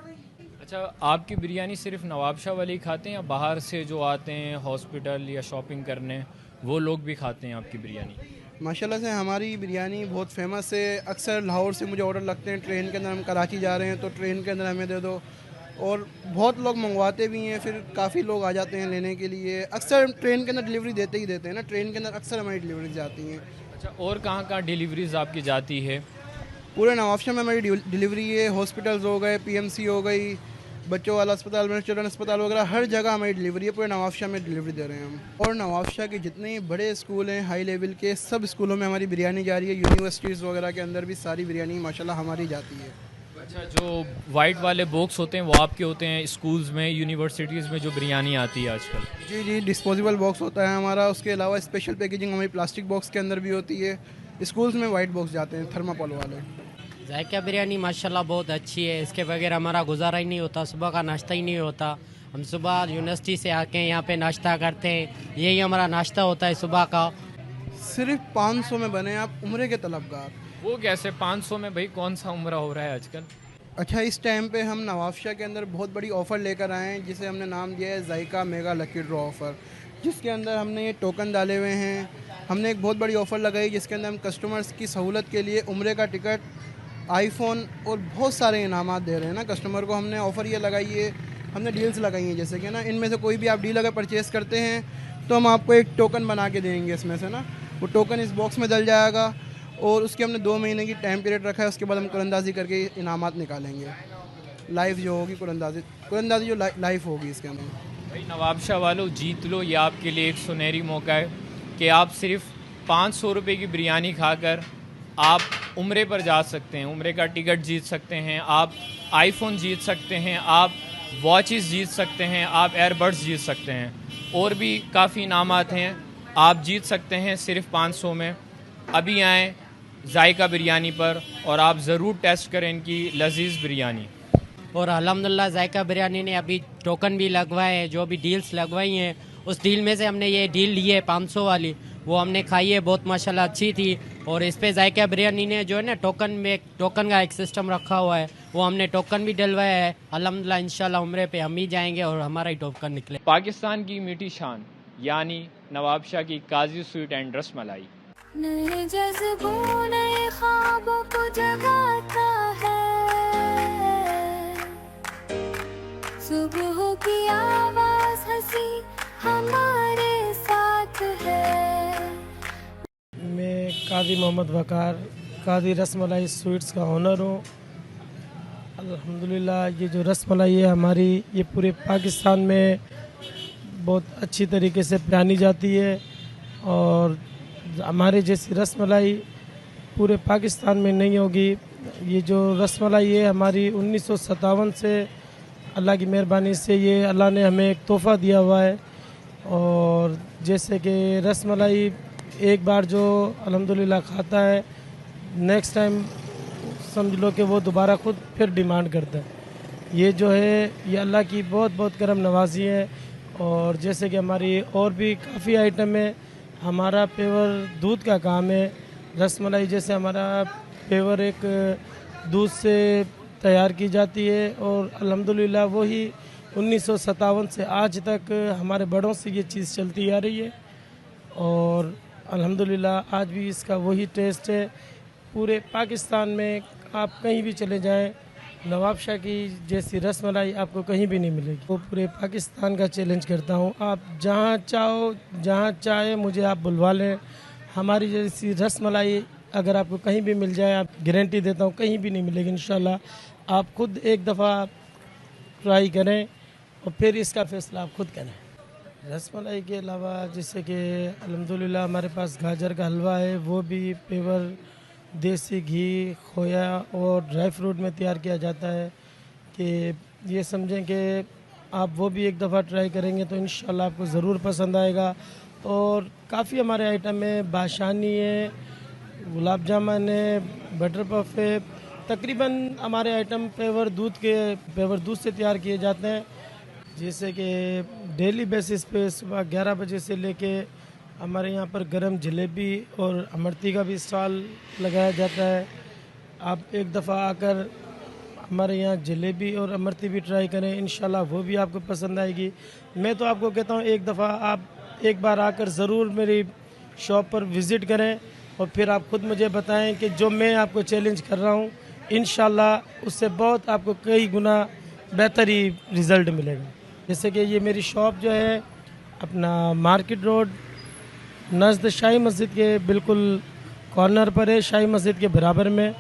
[SPEAKER 5] अच्छा, आपकी बिरयानी सिर्फ नवाब शाह वाले ही खाते हैं या बाहर से जो आते हैं हॉस्पिटल या शॉपिंग करने वो लोग भी खाते हैं आपकी बिरयानी?
[SPEAKER 6] माशाल्लाह से हमारी बिरयानी बहुत फेमस है। अक्सर लाहौर से मुझे ऑर्डर लगते हैं, ट्रेन के अंदर हम कराची जा रहे हैं तो ट्रेन के अंदर हमें दे दो, और बहुत लोग मंगवाते भी हैं, फिर काफ़ी लोग आ जाते हैं लेने के लिए। अक्सर ट्रेन के अंदर डिलीवरी देते ही देते हैं ना, ट्रेन के अंदर अक्सर हमारी डिलीवरीज जाती हैं।
[SPEAKER 5] अच्छा, और कहाँ डिलीवरीज आपकी जाती है?
[SPEAKER 6] पूरे नवाब शाह में हमारी डिलीवरी है। हॉस्पिटल्स हो गए, PMC हो गई, बच्चों वाला अस्पताल में, चिल्ड्रन अस्पताल वगैरह, हर जगह हमारी डिलीवरी है। पूरे नवाब शाह में डिलीवरी दे रहे हैं हम। और नवाब शाह के जितने बड़े स्कूल हैं हाई लेवल के, सब स्कूलों में हमारी बिरयानी जा रही है। यूनिवर्सिटीज़ वगैरह के अंदर भी सारी बिरयानी माशाल्लाह हमारी जाती है।
[SPEAKER 5] अच्छा, जो वाइट वाले बॉक्स होते हैं वो आपके होते हैं स्कूल्स में, यूनिवर्सिटीज़ में जो बिरयानी आती है आजकल?
[SPEAKER 6] जी जी, डिस्पोजेबल बॉक्स होता है हमारा। उसके अलावा स्पेशल पैकेजिंग हमारी प्लास्टिक बॉक्स के अंदर भी होती है। स्कूल्स में वाइट बॉक्स जाते हैं, थर्माकोल वाले।
[SPEAKER 7] जायका बिरयानी माशाल्लाह बहुत अच्छी है, इसके बगैर हमारा गुजारा ही नहीं होता, सुबह का नाश्ता ही नहीं होता। हम सुबह यूनिवर्सिटी से आके यहाँ पे नाश्ता करते हैं, यही हमारा नाश्ता होता है सुबह का।
[SPEAKER 6] सिर्फ 500 में बने आप उम्रे के तलबगार।
[SPEAKER 5] वो कैसे 500 में भाई? कौन सा उम्रा हो रहा है आजकल?
[SPEAKER 6] अच्छा, इस टाइम पे हम नवाब शाह के अंदर बहुत बड़ी ऑफ़र लेकर आए हैं, जिसे हमने नाम दिया है जायका मेगा लकी ड्रॉ ऑफ़र, जिसके अंदर हमने ये टोकन डाले हुए हैं। हमने एक बहुत बड़ी ऑफ़र लगाई जिसके अंदर हम कस्टमर्स की सहूलत के लिए उम्रे का टिकट, आईफोन और बहुत सारे इनामात दे रहे हैं ना कस्टमर को। हमने ऑफ़र ये लगाई है, हमने डील्स लगाई हैं, जैसे कि ना इनमें से कोई भी आप डील अगर परचेज़ करते हैं तो हम आपको एक टोकन बना के देंगे इसमें से ना। वो टोकन इस बॉक्स में डल जाएगा और उसके हमने 2 महीने की टाइम पीरियड रखा है। उसके बाद हम कुरंदाजी करके इनामात निकालेंगे। लाइव जो होगी कुरंदाजी जो लाइव होगी इसके अंदर।
[SPEAKER 5] भाई नवाब शाह वालों, जीत लो, ये आपके लिए एक सुनहरी मौका है कि आप सिर्फ 500 रुपये की बिरयानी खाकर आप उम्रे पर जा सकते हैं, उम्रे का टिकट जीत सकते हैं, आप आईफोन जीत सकते हैं, आप वॉचेस जीत सकते हैं, आप एयरबड्स जीत सकते हैं, और भी काफ़ी इनामात हैं आप जीत सकते हैं सिर्फ 500 में। अभी आएँ जायका बिरयानी पर और आप ज़रूर टेस्ट करें इनकी लजीज़ बिरयानी।
[SPEAKER 7] और अल्हम्दुलिल्लाह जायका बिरयानी ने अभी टोकन भी लगवाए हैं, जो भी डील्स लगवाई हैं उस डील में से हमने ये डील ली है 500 वाली, वो हमने खाई है, बहुत माशाल्लाह अच्छी थी। और इस पे जायका बिरयानी ने जो है ना टोकन का एक सिस्टम रखा हुआ है, वो हमने टोकन भी डलवाया है। अल्हम्दुलिल्लाह इंशाल्लाह उम्रे पे हम ही जाएंगे और हमारा ही टोकन निकले।
[SPEAKER 5] पाकिस्तान की मीठी शान यानी नवाब शाह की काजी स्वीट एंड रसमलाई।
[SPEAKER 1] नए जज्बों नए ख्वाबों को जगाता है, सुबह की आवाज हंसी हमारे साथ है।
[SPEAKER 8] मैं कादी मोहम्मद वकार कादी रसमलाई स्वीट्स का ओनर हूँ। अल्हम्दुलिल्लाह ये जो रसमलाई है हमारी, ये पूरे पाकिस्तान में बहुत अच्छी तरीके से पहनी जाती है और हमारे जैसी रसमलाई पूरे पाकिस्तान में नहीं होगी। ये जो रसमलाई है हमारी 1957 से अल्लाह की मेहरबानी से ये अल्लाह ने हमें एक तोहफ़ा दिया हुआ है। और जैसे कि रसमलाई एक बार जो अल्हम्दुलिल्लाह खाता है, नेक्स्ट टाइम समझ लो कि वो दोबारा खुद फिर डिमांड करता है। ये जो है ये अल्लाह की बहुत बहुत करम नवाजी है। और जैसे कि हमारी और भी काफ़ी आइटम है। हमारा पेवर दूध का काम है। रसमलाई जैसे हमारा पेवर एक दूध से तैयार की जाती है और अल्हम्दुलिल्लाह वही 1957 से आज तक हमारे बड़ों से ये चीज़ चलती आ रही है और अल्हम्दुलिल्लाह आज भी इसका वही टेस्ट है। पूरे पाकिस्तान में आप कहीं भी चले जाएं, नवाब शाह की जैसी रसमलाई आपको कहीं भी नहीं मिलेगी। वो पूरे पाकिस्तान का चैलेंज करता हूँ, आप जहाँ चाहो जहाँ चाहे मुझे आप बुलवा लें। हमारी जैसी रसमलाई अगर आपको कहीं भी मिल जाए, आप गारंटी देता हूँ कहीं भी नहीं मिलेगी इंशाल्लाह। आप खुद एक दफ़ा ट्राई करें और फिर इसका फ़ैसला आप खुद करें। रसमलाई के अलावा जैसे कि अल्हम्दुलिल्लाह हमारे पास गाजर का हलवा है, वो भी पेवर देसी घी खोया और ड्राई फ्रूट में तैयार किया जाता है। कि ये समझें कि आप वो भी एक दफ़ा ट्राई करेंगे तो इंशाल्लाह आपको ज़रूर पसंद आएगा। और काफ़ी हमारे आइटम है, बाशानी है, गुलाब जामुन है, बटर पफ है। तकरीबन हमारे आइटम पेवर दूध से तैयार किए जाते हैं। जैसे कि डेली बेसिस पे सुबह 11 बजे से लेके हमारे यहाँ पर गरम जलेबी और अमरती का भी स्टॉल लगाया जाता है। आप एक दफ़ा आकर हमारे यहाँ जलेबी और अमरती भी ट्राई करें, इंशाल्लाह वो भी आपको पसंद आएगी। मैं तो आपको कहता हूँ एक दफ़ा आप एक बार आकर ज़रूर मेरी शॉप पर विज़िट करें और फिर आप खुद मुझे बताएं कि जो मैं आपको चैलेंज कर रहा हूँ इंशाल्लाह उससे बहुत आपको कई गुना बेहतर ही रिज़ल्ट मिलेगा। जैसे कि ये मेरी शॉप जो है अपना मार्केट रोड नज़द शाही मस्जिद के बिल्कुल कॉर्नर पर है, शाही मस्जिद के बराबर में।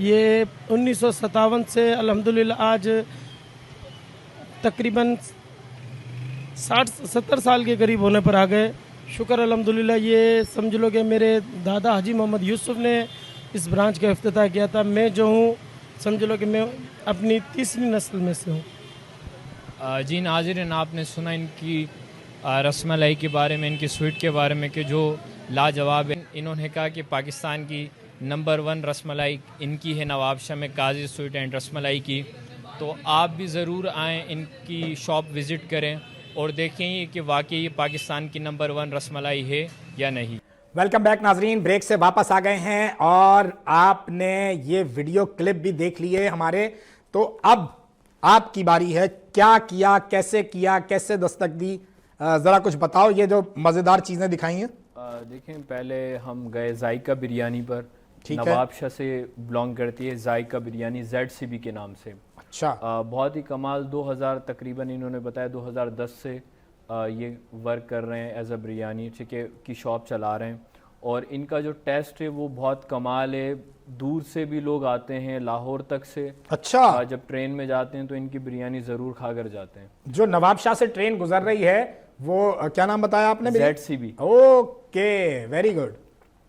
[SPEAKER 8] ये 1957 से अल्हम्दुलिल्लाह आज तकरीबन 60-70 साल के करीब होने पर आ गए। शुक्र अल्हम्दुलिल्लाह। ये समझ लो कि मेरे दादा हाजी मोहम्मद यूसुफ ने इस ब्रांच का इफ्तिताह किया था। मैं जो हूँ समझ लो कि मैं अपनी तीसरी नस्ल में से हूँ।
[SPEAKER 5] जी नाज़रीन, आपने सुना इनकी रसमलाई के बारे में, इनकी स्वीट के बारे में कि जो लाजवाब है। इन्होंने कहा कि पाकिस्तान की नंबर 1 रसमलाई इनकी है, नवाब शाह में काजी स्वीट एंड रसमलाई की। तो आप भी ज़रूर आएँ, इनकी शॉप विज़िट करें और देखें कि वाकई ये पाकिस्तान की नंबर 1 रसमलाई है या नहीं।
[SPEAKER 2] वेलकम बैक नाजरीन, ब्रेक से वापस आ गए हैं और आपने ये वीडियो क्लिप भी देख लिए हमारे। तो अब आपकी बारी है, क्या किया, कैसे दस्तक दी, ज़रा कुछ बताओ। ये जो मज़ेदार चीज़ें दिखाई हैं,
[SPEAKER 5] देखें पहले हम गए जायका बिरयानी पर।
[SPEAKER 2] ठीक है।
[SPEAKER 5] नवाब शाह से बिलोंग करती है जायका बिरयानी ZCB के नाम से।
[SPEAKER 2] अच्छा।
[SPEAKER 5] बहुत ही कमाल। 2000 तकरीबन इन्होंने बताया 2010 से ये वर्क कर रहे हैं एज अ बिरयानी की शॉप चला रहे हैं और इनका जो टेस्ट है वो बहुत कमाल है। दूर से भी लोग आते हैं, लाहौर तक से।
[SPEAKER 2] अच्छा।
[SPEAKER 5] जब ट्रेन में जाते हैं तो इनकी बिरयानी ज़रूर खा कर जाते हैं।
[SPEAKER 2] जो नवाब शाह से ट्रेन गुजर रही है वो क्या नाम बताया आपने?
[SPEAKER 5] ZCB।
[SPEAKER 2] Okay, very good.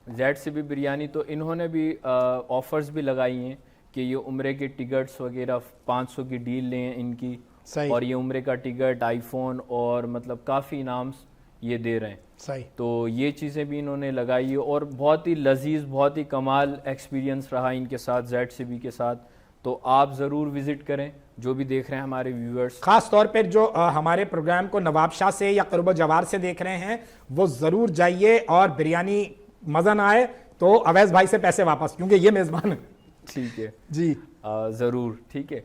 [SPEAKER 5] ZCB biryani. तो इन्होंने भी ऑफर्स भी लगाई हैं कि ये उम्रे के टिकट्स वगैरह 500 की डील लें इनकी।
[SPEAKER 2] सही।
[SPEAKER 5] और ये उम्रे का टिकट, आईफोन और मतलब काफ़ी इनाम्स ये दे रहे हैं।
[SPEAKER 2] सही।
[SPEAKER 5] तो ये चीज़ें भी इन्होंने लगाई है और बहुत ही लजीज, बहुत ही कमाल एक्सपीरियंस रहा इनके साथ, ZCB के साथ। तो आप ज़रूर विज़िट करें, जो भी देख रहे हैं हमारे व्यूअर्स।
[SPEAKER 2] खास तौर पर जो हमारे प्रोग्राम को नवाब शाह से या क़ुर्ब जवार से देख रहे हैं वो ज़रूर जाइए और बिरयानी मज़ा ना आए तो अवैस भाई से पैसे वापस, क्योंकि ये मेज़बान है।
[SPEAKER 5] ठीक है
[SPEAKER 2] जी।
[SPEAKER 5] ज़रूर, ठीक है।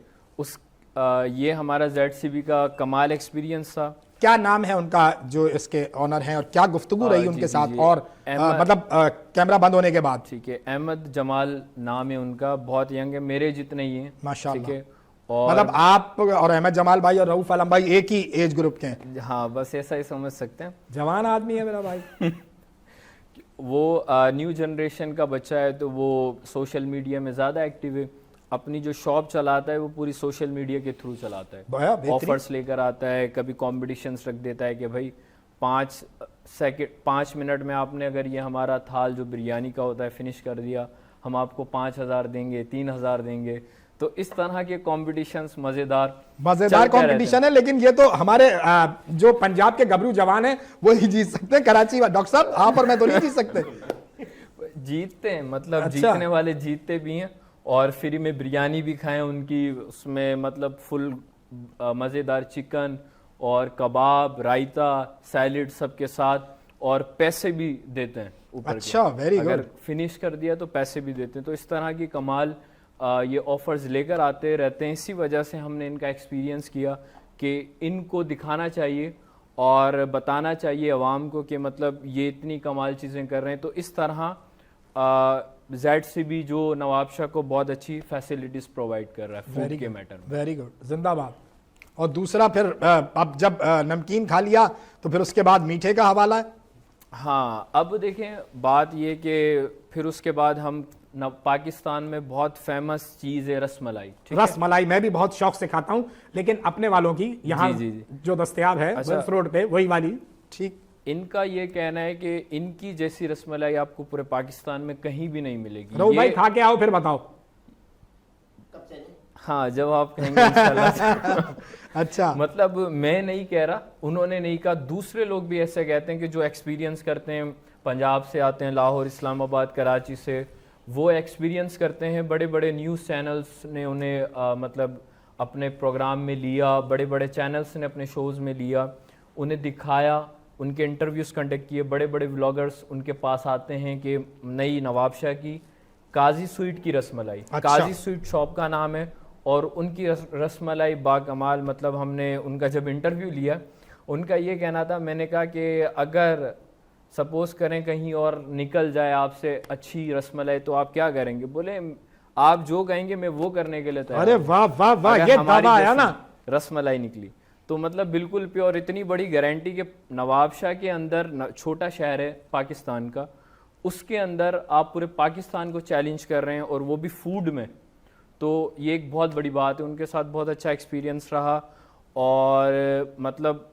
[SPEAKER 5] ये हमारा ZCB का कमाल एक्सपीरियंस था।
[SPEAKER 2] क्या नाम है उनका जो इसके ऑनर हैं और क्या गुफ्तगू रही उनके साथ और मतलब कैमरा बंद होने के बाद?
[SPEAKER 5] ठीक है, अहमद जमाल नाम है उनका, बहुत यंग है, मेरे जितने ही हैं,
[SPEAKER 2] माशाल्लाह।
[SPEAKER 5] ठीक है। और
[SPEAKER 2] मतलब आप और अहमद जमाल भाई और रऊफ आलम भाई एक ही एज ग्रुप के हैं?
[SPEAKER 5] हाँ, बस ऐसा ही समझ सकते हैं।
[SPEAKER 2] जवान आदमी है मेरा भाई।
[SPEAKER 5] वो न्यू जनरेशन का बच्चा है, तो वो सोशल मीडिया में ज़्यादा एक्टिव है। अपनी जो शॉप चलाता है वो पूरी सोशल मीडिया के थ्रू चलाता है, ऑफर्स लेकर आता है, कभी कॉम्पिटिशन्स रख देता है कि भाई 5 मिनट में आपने अगर ये हमारा थाल जो बिरयानी का होता है फिनिश कर दिया, हम आपको 5,000 देंगे, 3,000 देंगे। तो इस तरह के कॉम्पिटिशन्स मज़ेदार
[SPEAKER 2] कंपटीशन है। लेकिन ये तो हमारे जो पंजाब के गबरू जवान हैं वो ही जीत सकते हैं। कराची डॉक्टर साहब आप और मैं तो नहीं जीत सकते।
[SPEAKER 5] जीतते हैं, मतलब
[SPEAKER 2] अच्छा।
[SPEAKER 5] जीतने वाले जीतते भी हैं, और फ्री में बिरयानी भी खाएं उनकी, उसमें मतलब फुल मज़ेदार चिकन और कबाब, रायता, सैलेड सबके साथ, और पैसे भी देते हैं ऊपर।
[SPEAKER 2] अच्छा, वेरी गुड।
[SPEAKER 5] अगर फिनिश कर दिया तो पैसे भी देते हैं। तो इस तरह की कमाल ये ऑफर्स लेकर आते रहते हैं। इसी वजह से हमने इनका एक्सपीरियंस किया कि इनको दिखाना चाहिए और बताना चाहिए अवाम को कि मतलब ये इतनी कमाल चीज़ें कर रहे हैं। तो इस तरह ZCB जो नवाबशाह को बहुत अच्छी फैसिलिटीज प्रोवाइड कर रहा है फूड के मैटर में।
[SPEAKER 2] वेरी गुड, जिंदाबाद। और दूसरा फिर अब जब नमकीन खा लिया तो फिर उसके बाद मीठे का हवाला है।
[SPEAKER 5] हाँ, अब देखें बात ये कि फिर उसके बाद हम पाकिस्तान में बहुत फेमस चीज़ है रसमलाई।
[SPEAKER 2] रसमलाई मैं भी बहुत शौक से खाता हूँ, लेकिन अपने वालों की यहाँ जो दस्तयाब है वेल्स रोड पे वही वाली। ठीक,
[SPEAKER 5] इनका ये कहना है कि इनकी जैसी रसमलाई आपको पूरे पाकिस्तान में कहीं भी नहीं मिलेगी।
[SPEAKER 2] रऊफ भाई खा के आओ फिर बताओ।
[SPEAKER 5] हाँ, जब आप कहेंगे इंशाल्लाह।
[SPEAKER 2] अच्छा,
[SPEAKER 5] मतलब मैं नहीं कह रहा, उन्होंने नहीं कहा, दूसरे लोग भी ऐसे कहते हैं कि जो एक्सपीरियंस करते हैं, पंजाब से आते हैं, लाहौर, इस्लामाबाद, कराची से, वो एक्सपीरियंस करते हैं। बड़े बड़े न्यूज़ चैनल्स ने उन्हें मतलब अपने प्रोग्राम में लिया, बड़े बड़े चैनल्स ने अपने शोज़ में लिया, उन्हें दिखाया, उनके इंटरव्यूज़ कंडक्ट किए। बड़े बड़े व्लॉगर्स उनके पास आते हैं कि नई नवाबशाह की काजी स्वीट की रसमलाई, काजी स्वीट शॉप का नाम है, और उनकी रसमलाई बाकमाल। मतलब हमने उनका जब इंटरव्यू लिया, उनका ये कहना था, मैंने कहा कि अगर सपोज करें कहीं और निकल जाए आपसे अच्छी रसमलाई तो आप क्या करेंगे? बोले आप जो कहेंगे मैं वो करने के लिए तैयार।
[SPEAKER 2] अरे वाह वाह वाह, ये दावा आया ना।
[SPEAKER 5] रसमलाई निकली तो मतलब बिल्कुल प्योर, इतनी बड़ी गारंटी के नवाबशाह के अंदर, छोटा शहर है पाकिस्तान का, उसके अंदर आप पूरे पाकिस्तान को चैलेंज कर रहे हैं, और वो भी फूड में। तो ये एक बहुत बड़ी बात है। उनके साथ बहुत अच्छा एक्सपीरियंस रहा, और मतलब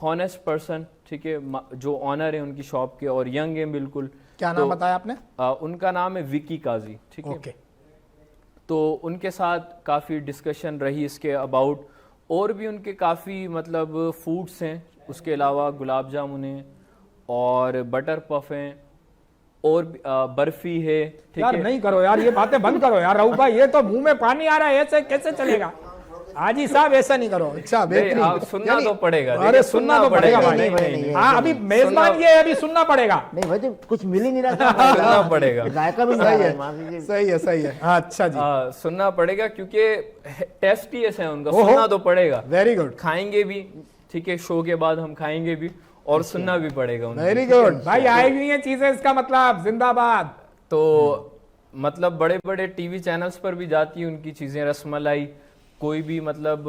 [SPEAKER 5] हॉनेस्ट पर्सन, ठीक है, जो ऑनर है उनकी शॉप के, और यंग है बिल्कुल।
[SPEAKER 2] क्या नाम बताया आपने?
[SPEAKER 5] उनका नाम है विकी काजी, ठीक है।
[SPEAKER 2] ओके।
[SPEAKER 5] तो उनके साथ काफ़ी डिस्कशन रही इसके अबाउट, और भी उनके काफ़ी मतलब फूड्स हैं। उसके अलावा गुलाब जामुन हैं और बटर पफ हैं और बर्फी है। ठीक
[SPEAKER 2] यार
[SPEAKER 5] है,
[SPEAKER 2] नहीं करो यार, ये बातें बंद करो यार रऊफ भाई, ये तो मुंह में पानी आ रहा है, ऐसे कैसे चलेगा? हाजी साहब ऐसा नहीं करो। अच्छा, बेहतरीन।
[SPEAKER 5] सुनना तो पड़ेगा।
[SPEAKER 2] अरे सुनना तो पड़ेगा भाई। हाँ, अभी मेजबान ये अभी सुनना पड़ेगा।
[SPEAKER 3] नहीं भाई, तो कुछ मिल ही नहीं रहा था।
[SPEAKER 5] सुनना पड़ेगा,
[SPEAKER 3] जायका भी नहीं है।
[SPEAKER 2] सही है, सही है। हाँ, अच्छा जी,
[SPEAKER 5] सुनना पड़ेगा क्योंकि टेस्ट ही ऐसा है उनका, सुनना तो पड़ेगा।
[SPEAKER 2] Very good.
[SPEAKER 5] खाएंगे भी, ठीक है, शो के बाद हम खाएंगे भी, और सुनना भी पड़ेगा।
[SPEAKER 2] वेरी गुड भाई, आएगी ये चीजें, इसका मतलब जिंदाबाद।
[SPEAKER 5] तो मतलब बड़े बड़े टीवी चैनल्स पर भी जाती है उनकी चीज़ें, रसमलाई। कोई भी मतलब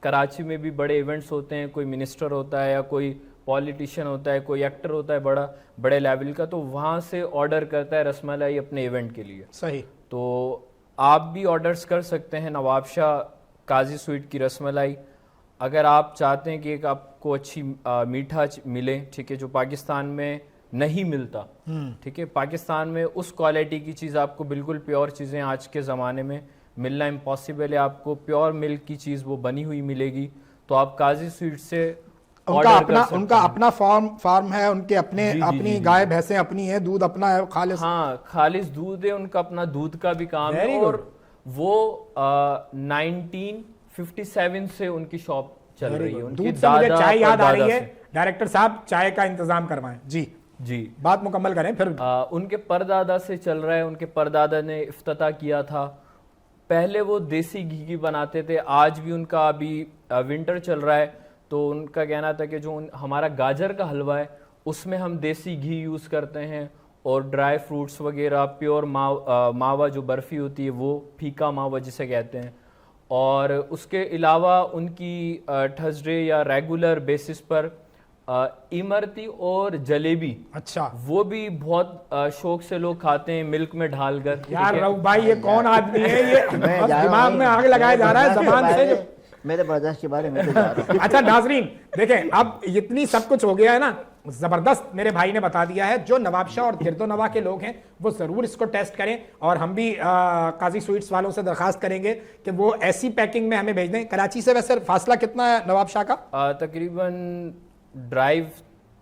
[SPEAKER 5] कराची में भी बड़े इवेंट्स होते हैं, कोई मिनिस्टर होता है या कोई पॉलिटिशियन होता है, कोई एक्टर होता है बड़े लेवल का, तो वहाँ से ऑर्डर करता है रसमलाई अपने इवेंट के लिए।
[SPEAKER 2] सही।
[SPEAKER 5] तो आप भी ऑर्डर्स कर सकते हैं नवाबशाह काजी स्वीट की रसमलाई, अगर आप चाहते हैं कि एक आपको अच्छी मीठा मिले, ठीक है, जो पाकिस्तान में नहीं मिलता। ठीक है, पाकिस्तान में उस क्वालिटी की चीज़ आपको, बिल्कुल प्योर चीज़ें आज के ज़माने में मिलना इम्पॉसिबल है। आपको प्योर मिल्क की चीज़ वो बनी हुई मिलेगी, तो आप काजी स्वीट से
[SPEAKER 2] उनका अपना फार्म है, उनके अपनी गाय भैंसें अपनी है, दूध अपना है, खालिस।
[SPEAKER 5] हाँ, खालिस दूध है उनका, अपना दूध का भी काम है। और वो 1957 से उनकी शॉप चल रही है। उनकी
[SPEAKER 2] दूध से मुझे चाय याद आ रही है, डायरेक्टर साहब चाय का इंतजाम करवाएं। जी
[SPEAKER 5] जी,
[SPEAKER 2] बात मुकम्मल करें फिर।
[SPEAKER 5] उनके परदादा से चल रहा है, उनके परदादा ने इफ्तिताह किया था, पहले वो देसी घी की बनाते थे, आज भी उनका अभी विंटर चल रहा है तो उनका कहना था कि जो हमारा गाजर का हलवा है उसमें हम देसी घी यूज़ करते हैं, और ड्राई फ्रूट्स वगैरह, प्योर मावा जो बर्फ़ी होती है वो, फीका मावा जिसे कहते हैं। और उसके अलावा उनकी थर्सडे या रेगुलर बेसिस पर इमरती और जलेबी,
[SPEAKER 2] अच्छा,
[SPEAKER 5] वो भी बहुत शौक से लोग खाते हैं मिल्क में डालकर।
[SPEAKER 2] यार रऊफ भाई ये कौन आदमी है ये?
[SPEAKER 3] मैं
[SPEAKER 2] बस
[SPEAKER 3] जा रहा हूँ
[SPEAKER 2] दिमाग में आग लगाया जा रहा है जबान से जो।
[SPEAKER 3] मेरे बर्दाश्त के बारे में तो जा रहा हूँ।
[SPEAKER 2] अच्छा नाजरीन देखें, अब इतनी सब कुछ हो गया है ना, जबरदस्त मेरे भाई ने बता दिया है। जो नवाबशाह और गिरदोनवा के लोग हैं वो जरूर इसको टेस्ट करें, और हम भी काजी स्वीट्स वालों से दरखास्त करेंगे कि वो ऐसी पैकिंग में हमें भेज दें। कराची से वैसे फासला कितना है नवाबशाह का?
[SPEAKER 5] तकरीबन ड्राइव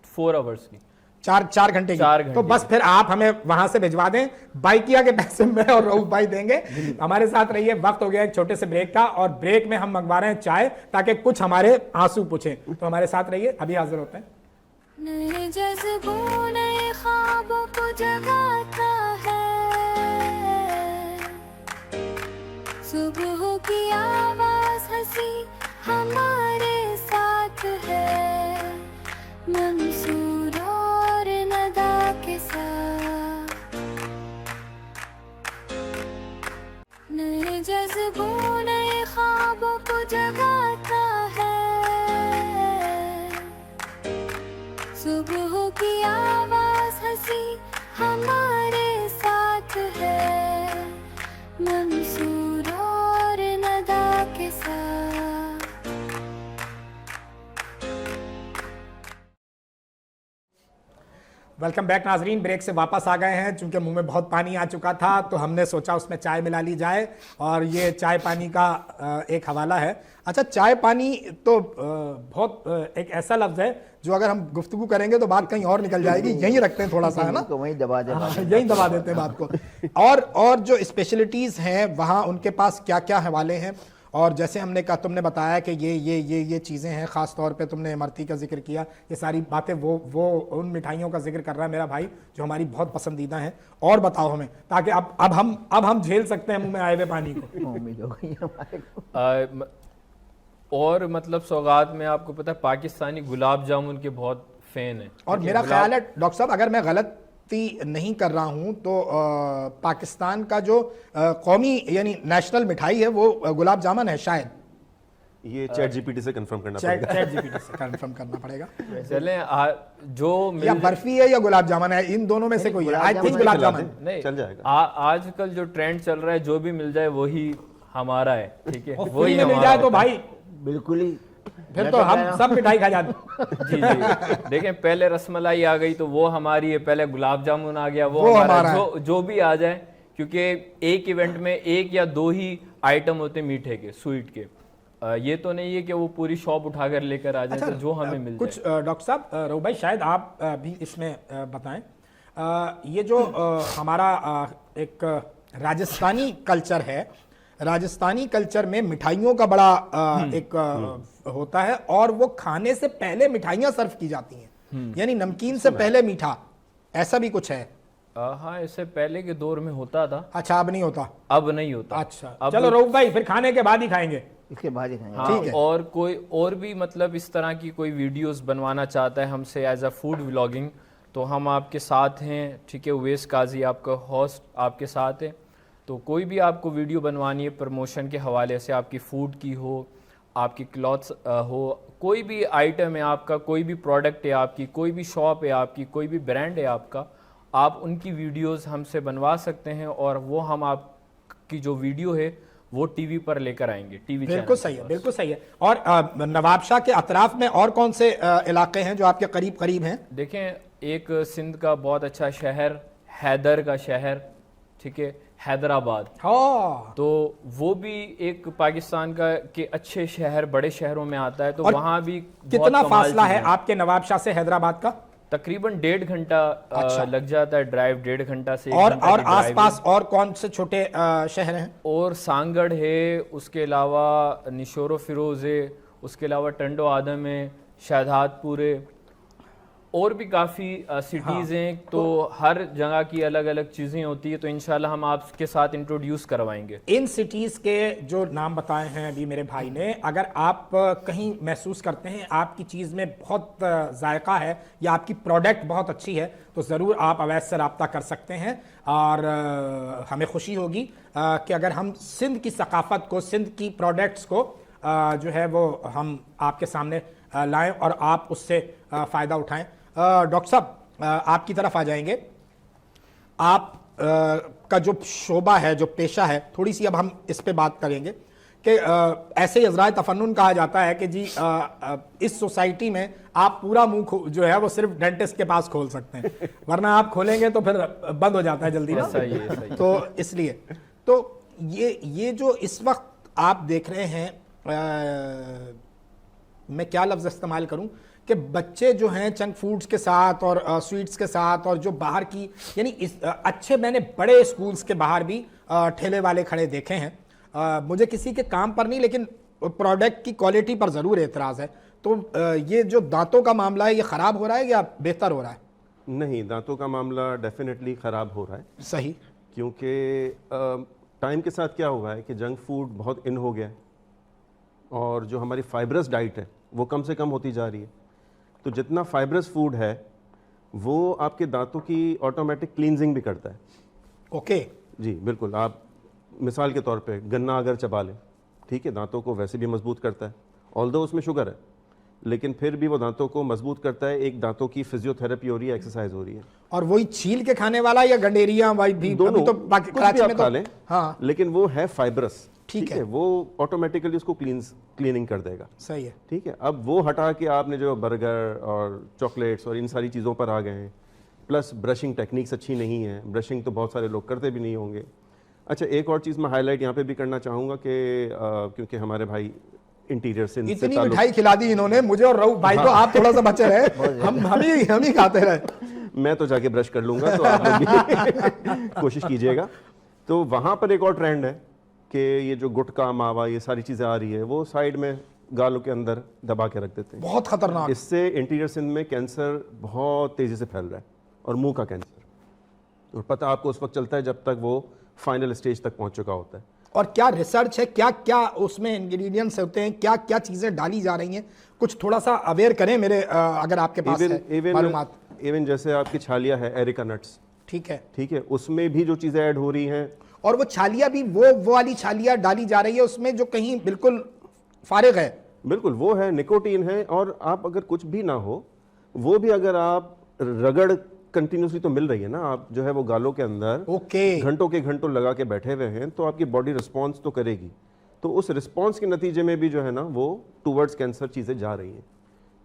[SPEAKER 5] 4 आवर्स की,
[SPEAKER 2] 4 घंटे की।
[SPEAKER 5] 4 घंटे
[SPEAKER 2] तो बस फिर आप हमें वहां से भिजवा दें। बाइकिया के पैसे में और रऊफ भाई देंगे। हमारे साथ रहिए। वक्त हो गया एक छोटे से ब्रेक का, और ब्रेक में हम मंगवा रहे हैं चाय, ताकि कुछ हमारे आंसू पूछें। तो हमारे साथ रहिए, अभी हाजिर होते हैं।
[SPEAKER 1] नए जज्बों नए ख्वाबों को जगाता है, सुबह की आवाज हंसी हमारे साथ है, मंसूर और नदा के साथ। नए जज्बों नए ख्वाबों को जगाता है, सुबह की आवाज हंसी हमारे साथ है, मंसूर और नदा के साथ।
[SPEAKER 2] वेलकम बैक नाजरीन। ब्रेक से वापस आ गए हैं। चूंकि मुंह में बहुत पानी आ चुका था तो हमने सोचा उसमें चाय मिला ली जाए, और ये चाय पानी का एक हवाला है। अच्छा, चाय पानी तो बहुत एक ऐसा लफ्ज़ है जो अगर हम गुफ्तगू करेंगे तो बात कहीं और निकल जाएगी। यहीं रखते हैं थोड़ा सा, है ना,
[SPEAKER 3] तो वहीं दबा दे,
[SPEAKER 2] यहीं दबा देते हैं बात को। और जो स्पेशलिटीज़ हैं वहाँ उनके पास क्या क्या हवाले हैं, और जैसे हमने कहा, तुमने बताया कि ये चीज़ें हैं, ख़ास तौर पे तुमने इमरती का जिक्र किया, ये सारी बातें वो उन मिठाइयों का जिक्र कर रहा है मेरा भाई जो हमारी बहुत पसंदीदा हैं। और बताओ हमें, ताकि अब हम झेल सकते हैं मुंह में आए हुए पानी को।
[SPEAKER 3] उम्मीद हो गई हमारे को।
[SPEAKER 5] और मतलब सौगात में आपको पता है पाकिस्तानी गुलाब जामुन के बहुत फैन है।
[SPEAKER 2] और मेरा ख्याल है डॉक्टर साहब, अगर मैं गलती नहीं कर रहा हूं तो पाकिस्तान का जो कौमी यानी नेशनल मिठाई है वो गुलाब जामुन है शायद।
[SPEAKER 4] ये चैट जीपीटी से कंफर्म करना
[SPEAKER 2] चैट
[SPEAKER 4] पड़ेगा।
[SPEAKER 2] जीपीटी से कंफर्म करना पड़ेगा।
[SPEAKER 5] चलें जो
[SPEAKER 2] या बर्फी है या गुलाब जामुन है, इन दोनों में से कोई है। I think gulab jamun.
[SPEAKER 5] नहीं,
[SPEAKER 4] चल जाएगा।
[SPEAKER 5] आजकल जो ट्रेंड चल रहा है जो भी मिल जाए वही हमारा है, ठीक है,
[SPEAKER 2] और
[SPEAKER 5] वही
[SPEAKER 2] फ्री में मिल
[SPEAKER 5] हमारा
[SPEAKER 2] जाए तो
[SPEAKER 5] होता है।
[SPEAKER 2] भाई
[SPEAKER 3] बिल्कुल ही,
[SPEAKER 2] फिर तो हम सब मिठाई खा जाते।
[SPEAKER 5] जी जी, देखें पहले रसमलाई आ गई तो वो हमारी है, पहले गुलाब जामुन आ गया वो
[SPEAKER 2] हमारा
[SPEAKER 5] हमारा
[SPEAKER 2] है।
[SPEAKER 5] जो भी आ जाए, क्योंकि एक इवेंट में 1 या 2 ही आइटम होते मीठे के, स्वीट के। ये तो नहीं है कि वो पूरी शॉप उठाकर लेकर आ जाए।
[SPEAKER 2] अच्छा,
[SPEAKER 5] तो जो हमें मिल
[SPEAKER 2] कुछ
[SPEAKER 5] जाए।
[SPEAKER 2] डॉक्टर साहब, रऊफ भाई शायद आप भी इसमें बताएं, ये जो हमारा एक राजस्थानी कल्चर है, राजस्थानी कल्चर में मिठाइयों का बड़ा एक होता है, और वो खाने से पहले मिठाइयाँ सर्व की जाती हैं, यानी नमकीन से पहले मीठा, ऐसा भी कुछ है?
[SPEAKER 5] हाँ, इससे पहले के दौर में होता था।
[SPEAKER 2] अच्छा, अब नहीं होता?
[SPEAKER 5] अब नहीं होता।
[SPEAKER 2] अच्छा,
[SPEAKER 5] अब
[SPEAKER 2] चलो रऊफ भाई, फिर खाने के बाद ही खाएंगे।
[SPEAKER 3] इसके बाद ही खाएंगे।
[SPEAKER 5] हाँ,
[SPEAKER 2] ठीक है।
[SPEAKER 5] और कोई और भी मतलब इस तरह की कोई वीडियोस बनवाना चाहता है हमसे एज अ फूड व्लॉगिंग, तो हम आपके साथ हैं, ठीक है। उवैस काजी आपका होस्ट आपके साथ है, तो कोई भी आपको वीडियो बनवानी है प्रमोशन के हवाले से, आपकी फूड की हो, आपकी क्लॉथ्स हो, कोई भी आइटम है आपका, कोई भी प्रोडक्ट है आपकी, कोई भी शॉप है आपकी, कोई भी ब्रांड है आपका, आप उनकी वीडियोस हमसे बनवा सकते हैं, और वो हम आपकी जो वीडियो है वो टीवी पर लेकर आएंगे। टीवी
[SPEAKER 2] बिल्कुल सही है, बिल्कुल सही है। और नवाबशाह के अतराफ में और कौन से इलाके हैं जो आपके करीब करीब हैं?
[SPEAKER 5] देखें, एक सिंध का बहुत अच्छा शहर, हैदर का शहर, ठीक है, हैदराबाद,
[SPEAKER 2] हाँ,
[SPEAKER 5] तो वो भी एक पाकिस्तान का के अच्छे शहर, बड़े शहरों में आता है। तो
[SPEAKER 2] और
[SPEAKER 5] वहाँ भी
[SPEAKER 2] कितना
[SPEAKER 5] बहुत कमाल
[SPEAKER 2] फासला है
[SPEAKER 5] चीज़ें हैं।
[SPEAKER 2] आपके नवाबशाह से हैदराबाद का?
[SPEAKER 5] तकरीबन 1.5 घंटा
[SPEAKER 2] अच्छा।
[SPEAKER 5] लग जाता है ड्राइव, 1.5 घंटा से 1
[SPEAKER 2] और
[SPEAKER 5] घंटा की ड्राइव
[SPEAKER 2] आसपास और कौन से छोटे शहर हैं?
[SPEAKER 5] और सांगड़ है, उसके अलावा निशोरो फिरोज है, उसके अलावा टंडो आदम है, शाहदादपुर है, और भी काफ़ी सिटीज़ हैं, तो हर जगह की अलग अलग चीज़ें होती है, तो इंशाल्लाह हम आपके साथ इंट्रोड्यूस करवाएंगे।
[SPEAKER 2] इन सिटीज़ के जो नाम बताए हैं अभी मेरे भाई ने, अगर आप कहीं महसूस करते हैं आपकी चीज़ में बहुत जायका है या आपकी प्रोडक्ट बहुत अच्छी है, तो ज़रूर आप अवैध से रब्ता कर सकते हैं। और हमें खुशी होगी कि अगर हम सिंध की सकाफ़त को, सिंध की प्रोडक्ट्स को जो है वो हम आपके सामने लाएं और आप उससे फ़ायदा उठाएं। डॉक्टर साहब आपकी तरफ आ जाएंगे। आप का जो शोबा है, जो पेशा है, थोड़ी सी अब हम इस पे बात करेंगे कि ऐसे ही अज़राए तफन्नुन कहा जाता है कि जी इस सोसाइटी में आप पूरा मुंह जो है वो सिर्फ डेंटिस्ट के पास खोल सकते हैं, वरना आप खोलेंगे तो फिर बंद हो जाता है जल्दी ना।
[SPEAKER 5] सही है।
[SPEAKER 2] तो इसलिए तो ये जो इस वक्त आप देख रहे हैं, मैं क्या लफ्ज़ इस्तेमाल करूं कि बच्चे जो हैं जंक फूड्स के साथ और स्वीट्स के साथ, और जो बाहर की यानी अच्छे, मैंने बड़े स्कूल्स के बाहर भी ठेले वाले खड़े देखे हैं। मुझे किसी के काम पर नहीं, लेकिन प्रोडक्ट की क्वालिटी पर ज़रूर एतराज़ है। तो ये जो दांतों का मामला है, ये ख़राब हो रहा है या बेहतर हो रहा है?
[SPEAKER 4] नहीं, दांतों का मामला डेफिनेटली ख़राब हो रहा है।
[SPEAKER 2] सही।
[SPEAKER 4] क्योंकि टाइम के साथ क्या हुआ है कि जंक फूड बहुत इन हो गया है और जो हमारी फाइब्रस डाइट है वो कम से कम होती जा रही है। तो जितना फाइब्रस फूड है वो आपके दांतों की ऑटोमेटिक क्लींजिंग भी करता है।
[SPEAKER 2] ओके
[SPEAKER 4] जी बिल्कुल। आप मिसाल के तौर पे गन्ना अगर चबा लें, ठीक है, दांतों को वैसे भी मजबूत करता है, ऑल्दो उसमें शुगर है, लेकिन फिर भी वो दांतों को मजबूत करता है। एक दांतों की फिजियोथेरेपी हो रही है, एक्सरसाइज हो रही है।
[SPEAKER 2] और वही छील के खाने वाला या गंडेरिया भी
[SPEAKER 4] दोनों
[SPEAKER 2] तो
[SPEAKER 4] कुछ भी
[SPEAKER 2] कराची
[SPEAKER 4] आप
[SPEAKER 2] में
[SPEAKER 4] खा
[SPEAKER 2] तो
[SPEAKER 4] लें,
[SPEAKER 2] हाँ
[SPEAKER 4] लेकिन वो है फाइब्रस,
[SPEAKER 2] ठीक है।
[SPEAKER 4] वो ऑटोमेटिकली उसको क्लीनिंग कर देगा।
[SPEAKER 2] सही है।
[SPEAKER 4] ठीक है। अब वो हटा के आपने जो बर्गर और चॉकलेट्स और इन सारी चीज़ों पर आ गए हैं, प्लस ब्रशिंग टेक्निक्स अच्छी नहीं है। ब्रशिंग तो बहुत सारे लोग करते भी नहीं होंगे। अच्छा, एक और चीज़ मैं हाईलाइट यहाँ पे भी करना चाहूँगा कि क्योंकि हमारे भाई इंटीरियर से
[SPEAKER 2] इतनी मिठाई खिला दी इन्होंने मुझे और रऊफ भाई को, आप थोड़ा सा बचे रहे, हम ही खाते रहे।
[SPEAKER 4] मैं तो जाके ब्रश कर लूँगा, तो आप लोग भी कोशिश कीजिएगा। तो वहाँ पर एक और ट्रेंड है कि ये जो गुटखा, मावा, ये सारी चीज़ें आ रही है, वो साइड में गालों के अंदर दबा के रख देते हैं।
[SPEAKER 2] बहुत खतरनाक।
[SPEAKER 4] इससे इंटीरियर सिंध में कैंसर बहुत तेज़ी से फैल रहा है, और मुंह का कैंसर। और पता आपको उस वक्त चलता है जब तक वो फाइनल स्टेज तक पहुंच चुका होता है।
[SPEAKER 2] और क्या रिसर्च है, क्या क्या उसमें इंग्रेडिएंट्स होते हैं, क्या क्या चीज़ें डाली जा रही हैं, कुछ थोड़ा सा अवेयर करें मेरे, अगर आपके पास है मालूमात।
[SPEAKER 4] इवन जैसे आपकी छालिया है, एरिका नट्स,
[SPEAKER 2] ठीक है,
[SPEAKER 4] उसमें भी जो चीज़ें ऐड हो रही हैं,
[SPEAKER 2] और वो छालिया भी वो वाली छालिया डाली जा रही है उसमें जो कहीं बिल्कुल फारिग है।
[SPEAKER 4] बिल्कुल वो है, निकोटीन है। और आप अगर कुछ भी ना हो, वो भी अगर आप रगड़ कंटिन्यूसली तो मिल रही है ना, आप जो है वो गालों के अंदर घंटों के घंटों लगा के बैठे हुए हैं, तो आपकी बॉडी रिस्पॉन्स तो करेगी। तो उस रिस्पॉन्स के नतीजे में भी जो है ना वो टूवर्ड्स कैंसर चीज़ें जा रही हैं।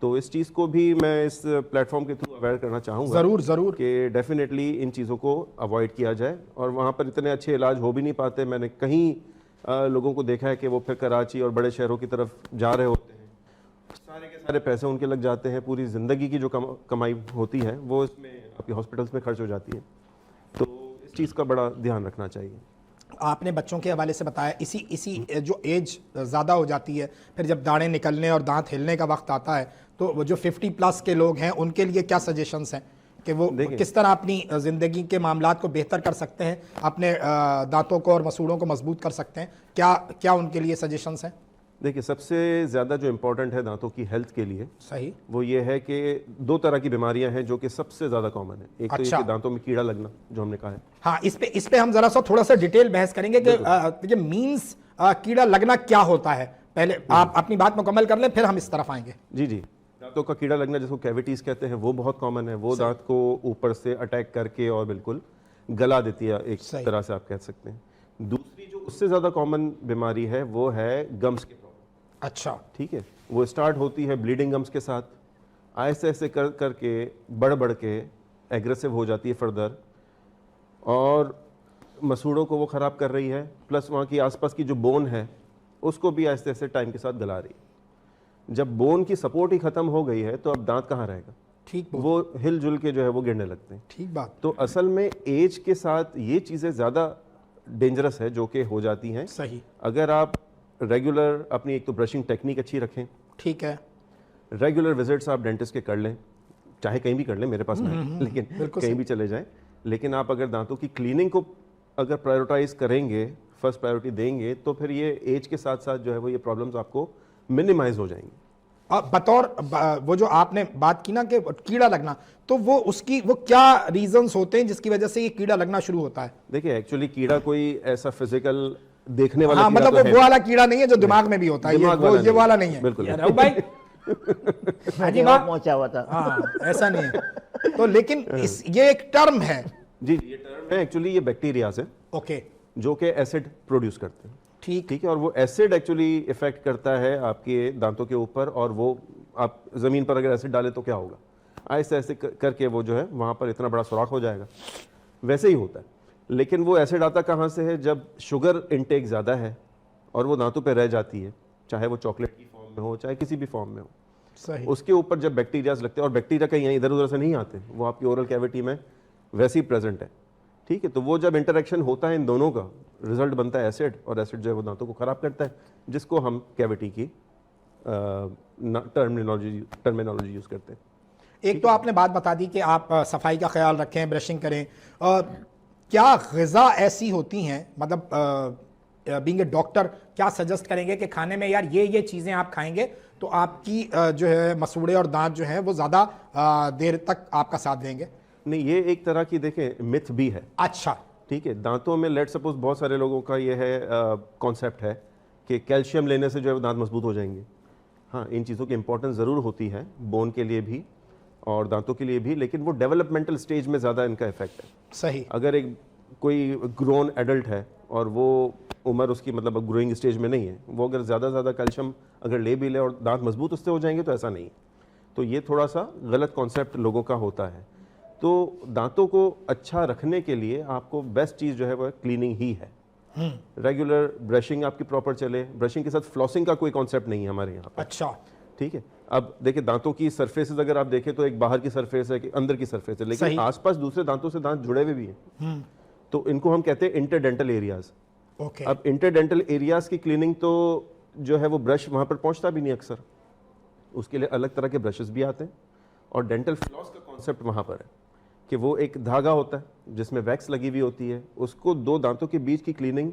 [SPEAKER 4] तो इस चीज़ को भी मैं इस प्लेटफॉर्म के थ्रू अवेयर करना चाहूँगा,
[SPEAKER 2] ज़रूर
[SPEAKER 4] कि डेफिनेटली इन चीज़ों को अवॉइड किया जाए। और वहाँ पर इतने अच्छे इलाज हो भी नहीं पाते। मैंने कहीं लोगों को देखा है कि वो फिर कराची और बड़े शहरों की तरफ जा रहे होते हैं, सारे के सारे पैसे उनके लग जाते हैं, पूरी ज़िंदगी की जो कमाई होती है वो इसमें आपकी हॉस्पिटल्स में खर्च हो जाती है। तो इस चीज़ का बड़ा ध्यान रखना चाहिए।
[SPEAKER 2] आपने बच्चों के हवाले से बताया, इसी जो एज ज़्यादा हो जाती है, फिर जब दाने निकलने और दांत हिलने का वक्त आता है, तो वो जो 50+ के लोग हैं उनके लिए क्या सजेशंस हैं कि वो किस तरह अपनी ज़िंदगी के मामलात को बेहतर कर सकते हैं, अपने दांतों को और मसूड़ों को मजबूत कर सकते हैं, क्या उनके लिए सजेशंस हैं?
[SPEAKER 4] देखिए, सबसे ज़्यादा जो इम्पोर्टेंट है दांतों की हेल्थ के लिए,
[SPEAKER 2] सही,
[SPEAKER 4] वो ये है कि 2 तरह की बीमारियां हैं जो कि सबसे ज़्यादा कॉमन है। एक तो ये कि दांतों में कीड़ा लगना, जो हमने कहा है।
[SPEAKER 2] हाँ, इस पे हम जरा सा थोड़ा सा डिटेल बहस करेंगे कि मीन्स कीड़ा लगना क्या होता है। पहले आप अपनी बात मुकम्मल कर लें, फिर हम इस तरफ आएंगे।
[SPEAKER 4] जी, दांतों का कीड़ा लगना, जिसको कैविटीज़ कहते हैं, वो बहुत कॉमन है। वो दांत को ऊपर से अटैक करके और बिल्कुल गला देती है, एक तरह से आप कह सकते हैं। दूसरी जो उससे ज़्यादा कॉमन बीमारी है वो है गम्स की प्रॉब्लम।
[SPEAKER 2] अच्छा,
[SPEAKER 4] ठीक है। वो स्टार्ट होती है ब्लीडिंग गम्स के साथ, ऐसे ऐसे करके बढ़ के एग्रेसिव हो जाती है फर्दर, और मसूड़ों को वो ख़राब कर रही है, प्लस वहाँ की आसपास की जो बोन है उसको भी ऐसे ऐसे टाइम के साथ गला रही है। जब बोन की सपोर्ट ही ख़त्म हो गई है तो अब दांत कहाँ रहेगा?
[SPEAKER 2] ठीक,
[SPEAKER 4] वो हिलजुल के जो है वो गिरने लगते हैं।
[SPEAKER 2] ठीक बात।
[SPEAKER 4] तो असल में एज के साथ ये चीज़ें ज़्यादा डेंजरस है जो कि हो जाती हैं।
[SPEAKER 2] सही।
[SPEAKER 4] अगर आप रेगुलर अपनी एक तो ब्रशिंग टेक्निक अच्छी रखें,
[SPEAKER 2] ठीक है,
[SPEAKER 4] रेगुलर विजिट्स आप डेंटिस्ट के कर लें, चाहे कहीं भी कर लें, मेरे पास नहीं, लेकिन कहीं भी चले जाएं, लेकिन आप अगर दांतों की क्लीनिंग को अगर प्रायोरिटाइज करेंगे, फर्स्ट प्रायोरिटी देंगे, तो फिर ये एज के साथ साथ जो है वो ये प्रॉब्लम्स आपको मिनिमाइज हो जाएंगी।
[SPEAKER 2] वो जो आपने बात की ना कि कीड़ा लगना, तो वो क्या रीजंस होते हैं जिसकी वजह से ये कीड़ा लगना शुरू होता है?
[SPEAKER 4] देखिए एक्चुअली कीड़ा कोई ऐसा फिजिकल देखने वाला
[SPEAKER 2] हाँ,
[SPEAKER 4] कीड़ा
[SPEAKER 2] मतलब
[SPEAKER 4] तो
[SPEAKER 2] वो वाला कीड़ा नहीं है जो दिमाग में भी होता है, ये वाला नहीं है
[SPEAKER 4] बिल्कुल।
[SPEAKER 2] राहुल भाई हाजी बात
[SPEAKER 3] पहुंचा हुआ था।
[SPEAKER 2] हाँ, ऐसा नहीं है तो, लेकिन ये एक टर्म है।
[SPEAKER 4] जी, ये टर्म है, एक्चुअली ये बैक्टीरियाज है
[SPEAKER 2] ओके,
[SPEAKER 4] जो कि एसिड प्रोड्यूस करते हैं।
[SPEAKER 2] ठीक
[SPEAKER 4] है, और वो एसिड एक्चुअली इफेक्ट करता है आपके दांतों के ऊपर, और वो आप जमीन पर अगर एसिड डालें तो क्या होगा, ऐसे ऐसे करके वो जो है वहां पर इतना बड़ा सुराख हो जाएगा। वैसे ही होता है, लेकिन वो एसिड आता कहाँ से है? जब शुगर इनटेक ज़्यादा है और वो दांतों पे रह जाती है, चाहे वो चॉकलेट की फॉर्म में हो चाहे किसी भी फॉर्म में हो,
[SPEAKER 2] सही।
[SPEAKER 4] उसके ऊपर जब बैक्टीरियाज लगते हैं, और बैक्टीरिया कहीं यहाँ इधर उधर से नहीं आते, वो आपकी ओरल कैविटी में वैसे ही प्रेजेंट है, ठीक है। तो वो जब इंटरेक्शन होता है इन दोनों का, रिजल्ट बनता है एसिड, और एसिड जो है वो दांतों को खराब करता है, जिसको हम कैविटी की टर्मिनोलॉजी यूज करते हैं।
[SPEAKER 2] एक तो आपने बात बता दी कि आप सफाई का ख्याल रखें, ब्रशिंग करें, क्या ग़िज़ा ऐसी होती हैं, मतलब बीइंग ए डॉक्टर क्या सजेस्ट करेंगे कि खाने में यार ये चीज़ें आप खाएंगे तो आपकी जो है मसूड़े और दांत जो है वो ज़्यादा देर तक आपका साथ देंगे?
[SPEAKER 4] नहीं, ये एक तरह की देखें मिथ भी है।
[SPEAKER 2] अच्छा,
[SPEAKER 4] ठीक है, दांतों में लेट सपोज बहुत सारे लोगों का ये है कॉन्सेप्ट है कि कैल्शियम लेने से जो है दांत मजबूत हो जाएंगे। हाँ, इन चीज़ों की इंपॉर्टेंस ज़रूर होती है, बोन के लिए भी और दांतों के लिए भी, लेकिन वो डेवलपमेंटल स्टेज में ज़्यादा इनका इफेक्ट है।
[SPEAKER 2] सही।
[SPEAKER 4] अगर एक कोई ग्रोन एडल्ट है और वो उम्र उसकी मतलब ग्रोइंग स्टेज में नहीं है, वो अगर ज़्यादा कैल्शियम अगर ले भी ले और दांत मजबूत उससे हो जाएंगे, तो ऐसा नहीं। तो ये थोड़ा सा गलत कॉन्सेप्ट लोगों का होता है। तो दांतों को अच्छा रखने के लिए आपको बेस्ट चीज़ जो है वो क्लीनिंग ही है। रेगुलर ब्रशिंग आपकी प्रॉपर चले, ब्रशिंग के साथ फ्लॉसिंग का कोई कॉन्सेप्ट नहीं है हमारे यहाँ पर।
[SPEAKER 2] अच्छा,
[SPEAKER 4] ठीक है। अब देखिए दांतों की सरफेसेस अगर आप देखें तो एक बाहर की सरफेस है कि अंदर की सरफेस है, लेकिन आसपास दूसरे दांतों से दांत जुड़े हुए भी हैं, तो इनको हम कहते हैं इंटरडेंटल एरियाज।
[SPEAKER 2] ओके।
[SPEAKER 4] अब इंटरडेंटल एरियाज की क्लीनिंग तो जो है वो ब्रश वहां पर पहुंचता भी नहीं अक्सर, उसके लिए अलग तरह के ब्रशेस भी आते हैं। और डेंटल फ्लॉस का कॉन्सेप्ट वहां पर है कि वो एक धागा होता है जिसमें वैक्स लगी हुई होती है, उसको दो दांतों के बीच की क्लीनिंग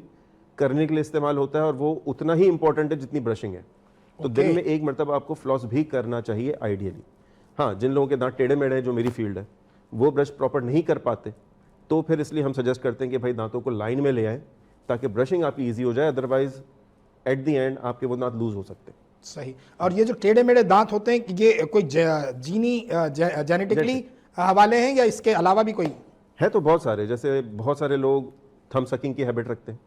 [SPEAKER 4] करने के लिए इस्तेमाल होता है, और वो उतना ही इंपॉर्टेंट है जितनी ब्रशिंग है। तो दिन में एक मरतबा आपको फ्लॉस भी करना चाहिए आइडियली। हाँ, जिन लोगों के दांत टेढ़े मेढ़े हैं, जो मेरी फील्ड है, वो ब्रश प्रॉपर नहीं कर पाते, तो फिर इसलिए हम सजेस्ट करते हैं कि भाई दांतों को लाइन में ले आए ताकि ब्रशिंग आपकी ईजी हो जाए, अदरवाइज एट द एंड आपके वो दांत लूज हो सकते हैं।
[SPEAKER 2] सही। और ये जो टेढ़े मेढ़े दांत होते हैं, ये कोई जीनी जेनेटिकली हवाले हैं या इसके अलावा भी कोई
[SPEAKER 4] है? तो बहुत सारे, जैसे बहुत सारे लोग थंब सकिंग की हैबिट रखते हैं,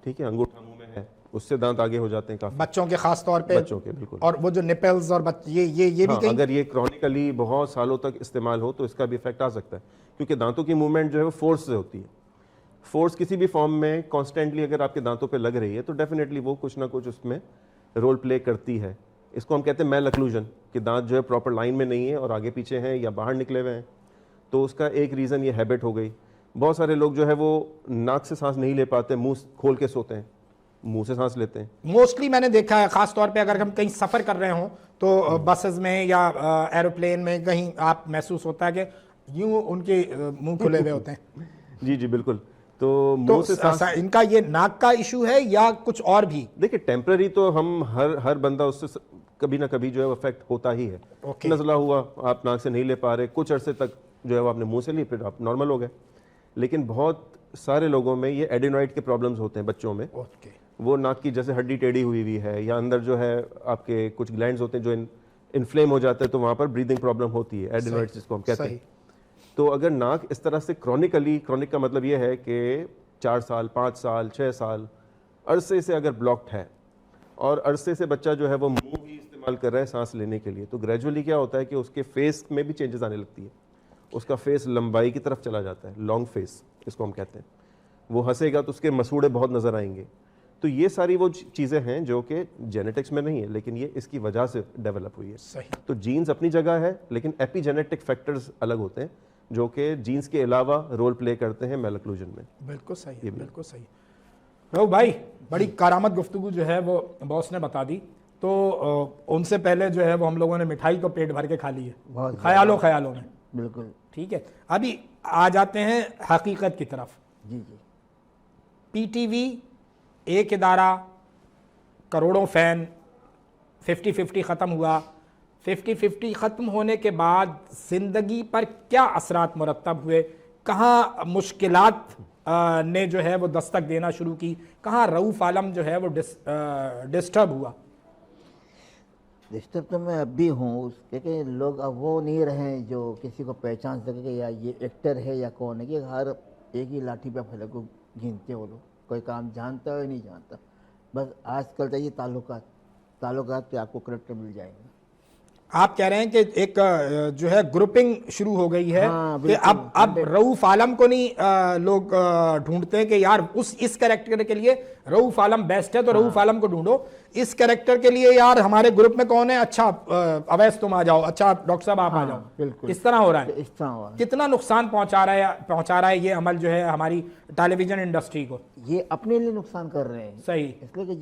[SPEAKER 4] ठीक है, अंगूठा मुंह में है, उससे दांत आगे हो जाते हैं काफी,
[SPEAKER 2] बच्चों के खास तौर पे,
[SPEAKER 4] बच्चों के बिल्कुल।
[SPEAKER 2] और वो जो निपल्स और ये भी
[SPEAKER 4] हाँ,
[SPEAKER 2] कहीं
[SPEAKER 4] अगर ये क्रॉनिकली बहुत सालों तक इस्तेमाल हो तो इसका भी इफेक्ट आ सकता है, क्योंकि दांतों की मूवमेंट जो है वो फोर्स से होती है। फोर्स किसी भी फॉर्म में कॉन्स्टेंटली अगर आपके दांतों पे लग रही है तो डेफिनेटली वो कुछ ना कुछ उसमें रोल प्ले करती है। इसको हम कहते हैं मैल अक्लूजन, कि दांत जो है प्रॉपर लाइन में नहीं है और आगे पीछे हैं या बाहर निकले हुए हैं। तो उसका एक रीज़न ये हैबिट हो गई। बहुत सारे लोग जो है वो नाक से सांस नहीं ले पाते, मुंह खोल के सोते हैं, मुंह से सांस लेते हैं।
[SPEAKER 2] मोस्टली मैंने देखा है, खास तौर पे अगर हम कहीं सफ़र कर रहे हों तो बसेस में या एरोप्लेन में कहीं आप महसूस होता है कि यूं उनके मुंह खुले हुए होते हैं।
[SPEAKER 4] जी जी बिल्कुल। तो मुंह से सांस,
[SPEAKER 2] इनका ये नाक का इशू है या कुछ और भी?
[SPEAKER 4] देखिए टेम्पररी तो हम हर बंदा उससे कभी ना कभी जो है अफेक्ट होता ही है। नज़ला हुआ, आप नाक से नहीं ले पा रहे, कुछ अरसे तक जो है वो आपने मुंह से ली, फिर आप नॉर्मल हो गए। लेकिन बहुत सारे लोगों में ये एडेनॉइड के प्रॉब्लम्स होते हैं बच्चों में। वो नाक की जैसे हड्डी टेढ़ी हुई है, या अंदर जो है आपके कुछ ग्लैंड्स होते हैं जो इन्फ्लेम हो जाते हैं, तो वहाँ पर ब्रीदिंग प्रॉब्लम होती है, एडेनॉइड्स जिसको हम कहते हैं। तो अगर नाक इस तरह से क्रॉनिक का मतलब ये है कि 4 साल 5 साल 6 साल अरसे से अगर ब्लॉक्ड है, और अरसे से बच्चा जो है वो मुंह ही इस्तेमाल कर रहा है सांस लेने के लिए, तो ग्रेजुअली क्या होता है कि उसके फेस में भी चेंजेस आने लगती है। उसका फेस लंबाई की तरफ चला जाता है, लॉन्ग फेस इसको हम कहते हैं। वो हंसेगा तो उसके मसूड़े बहुत नज़र आएंगे। तो ये सारी वो चीज़ें हैं जो कि जेनेटिक्स में नहीं है, लेकिन ये इसकी वजह से डेवलप हुई है।
[SPEAKER 2] सही।
[SPEAKER 4] तो जीन्स अपनी जगह है, लेकिन एपीजेनेटिक फैक्टर्स अलग होते हैं जो कि जीन्स के अलावा रोल प्ले करते हैं मैल अक्लूजन में।
[SPEAKER 2] बिल्कुल सही है, बिल्कुल सही। रघु भाई, बड़ी कारामद गुफ्तगू जो है वो बॉस ने बता दी तो उनसे पहले जो है वो हम लोगों ने मिठाई को पेट भर के खा ली है,
[SPEAKER 3] बहुत
[SPEAKER 2] ख्यालों में।
[SPEAKER 3] बिल्कुल।
[SPEAKER 2] ठीक है, अभी आ जाते हैं हकीकत की तरफ।
[SPEAKER 3] जी जी।
[SPEAKER 2] पीटीवी एक इदारा, करोड़ों फैन, 50-50 ख़त्म हुआ। 50-50 ख़त्म होने के बाद ज़िंदगी पर क्या असरात मुरतब हुए, कहाँ मुश्किलात ने जो है वो दस्तक देना शुरू की, कहाँ रऊफ़ आलम जो है वो डिस्टर्ब हुआ?
[SPEAKER 3] डिस्टर्ब तो मैं अब भी हूँ, क्योंकि लोग अब वो नहीं रहे जो किसी को पहचान सके कि या ये एक्टर है या कौन है, कि हर एक ही लाठी पे फैले को गिनते वो लोग, कोई काम जानता है नहीं जानता। बस आजकल तो ये ताल्लुकात पे आपको करेक्टर मिल जाएंगे।
[SPEAKER 2] आप कह रहे हैं कि एक जो है ग्रुपिंग शुरू हो गई है,
[SPEAKER 3] हाँ,
[SPEAKER 2] कि अब रऊफ़ आलम को नहीं लोग ढूंढते हैं कि यार इस कैरेक्टर के लिए रऊफ़ आलम बेस्ट है तो रऊफ़ आलम को ढूंढो, इस कैरेक्टर के लिए यार हमारे ग्रुप में कौन है, अच्छा अवैस तुम आ जाओ, अच्छा डॉक्टर साहब आप आ जाओ।
[SPEAKER 3] बिल्कुल
[SPEAKER 2] इस तरह हो रहा है।
[SPEAKER 3] इस तरह हो रहा है।
[SPEAKER 2] कितना नुकसान पहुंचा रहा है ये अमल जो है हमारी टेलीविजन इंडस्ट्री को?
[SPEAKER 3] ये अपने लिए नुकसान कर रहे हैं।
[SPEAKER 2] सही।
[SPEAKER 3] इसलिए कि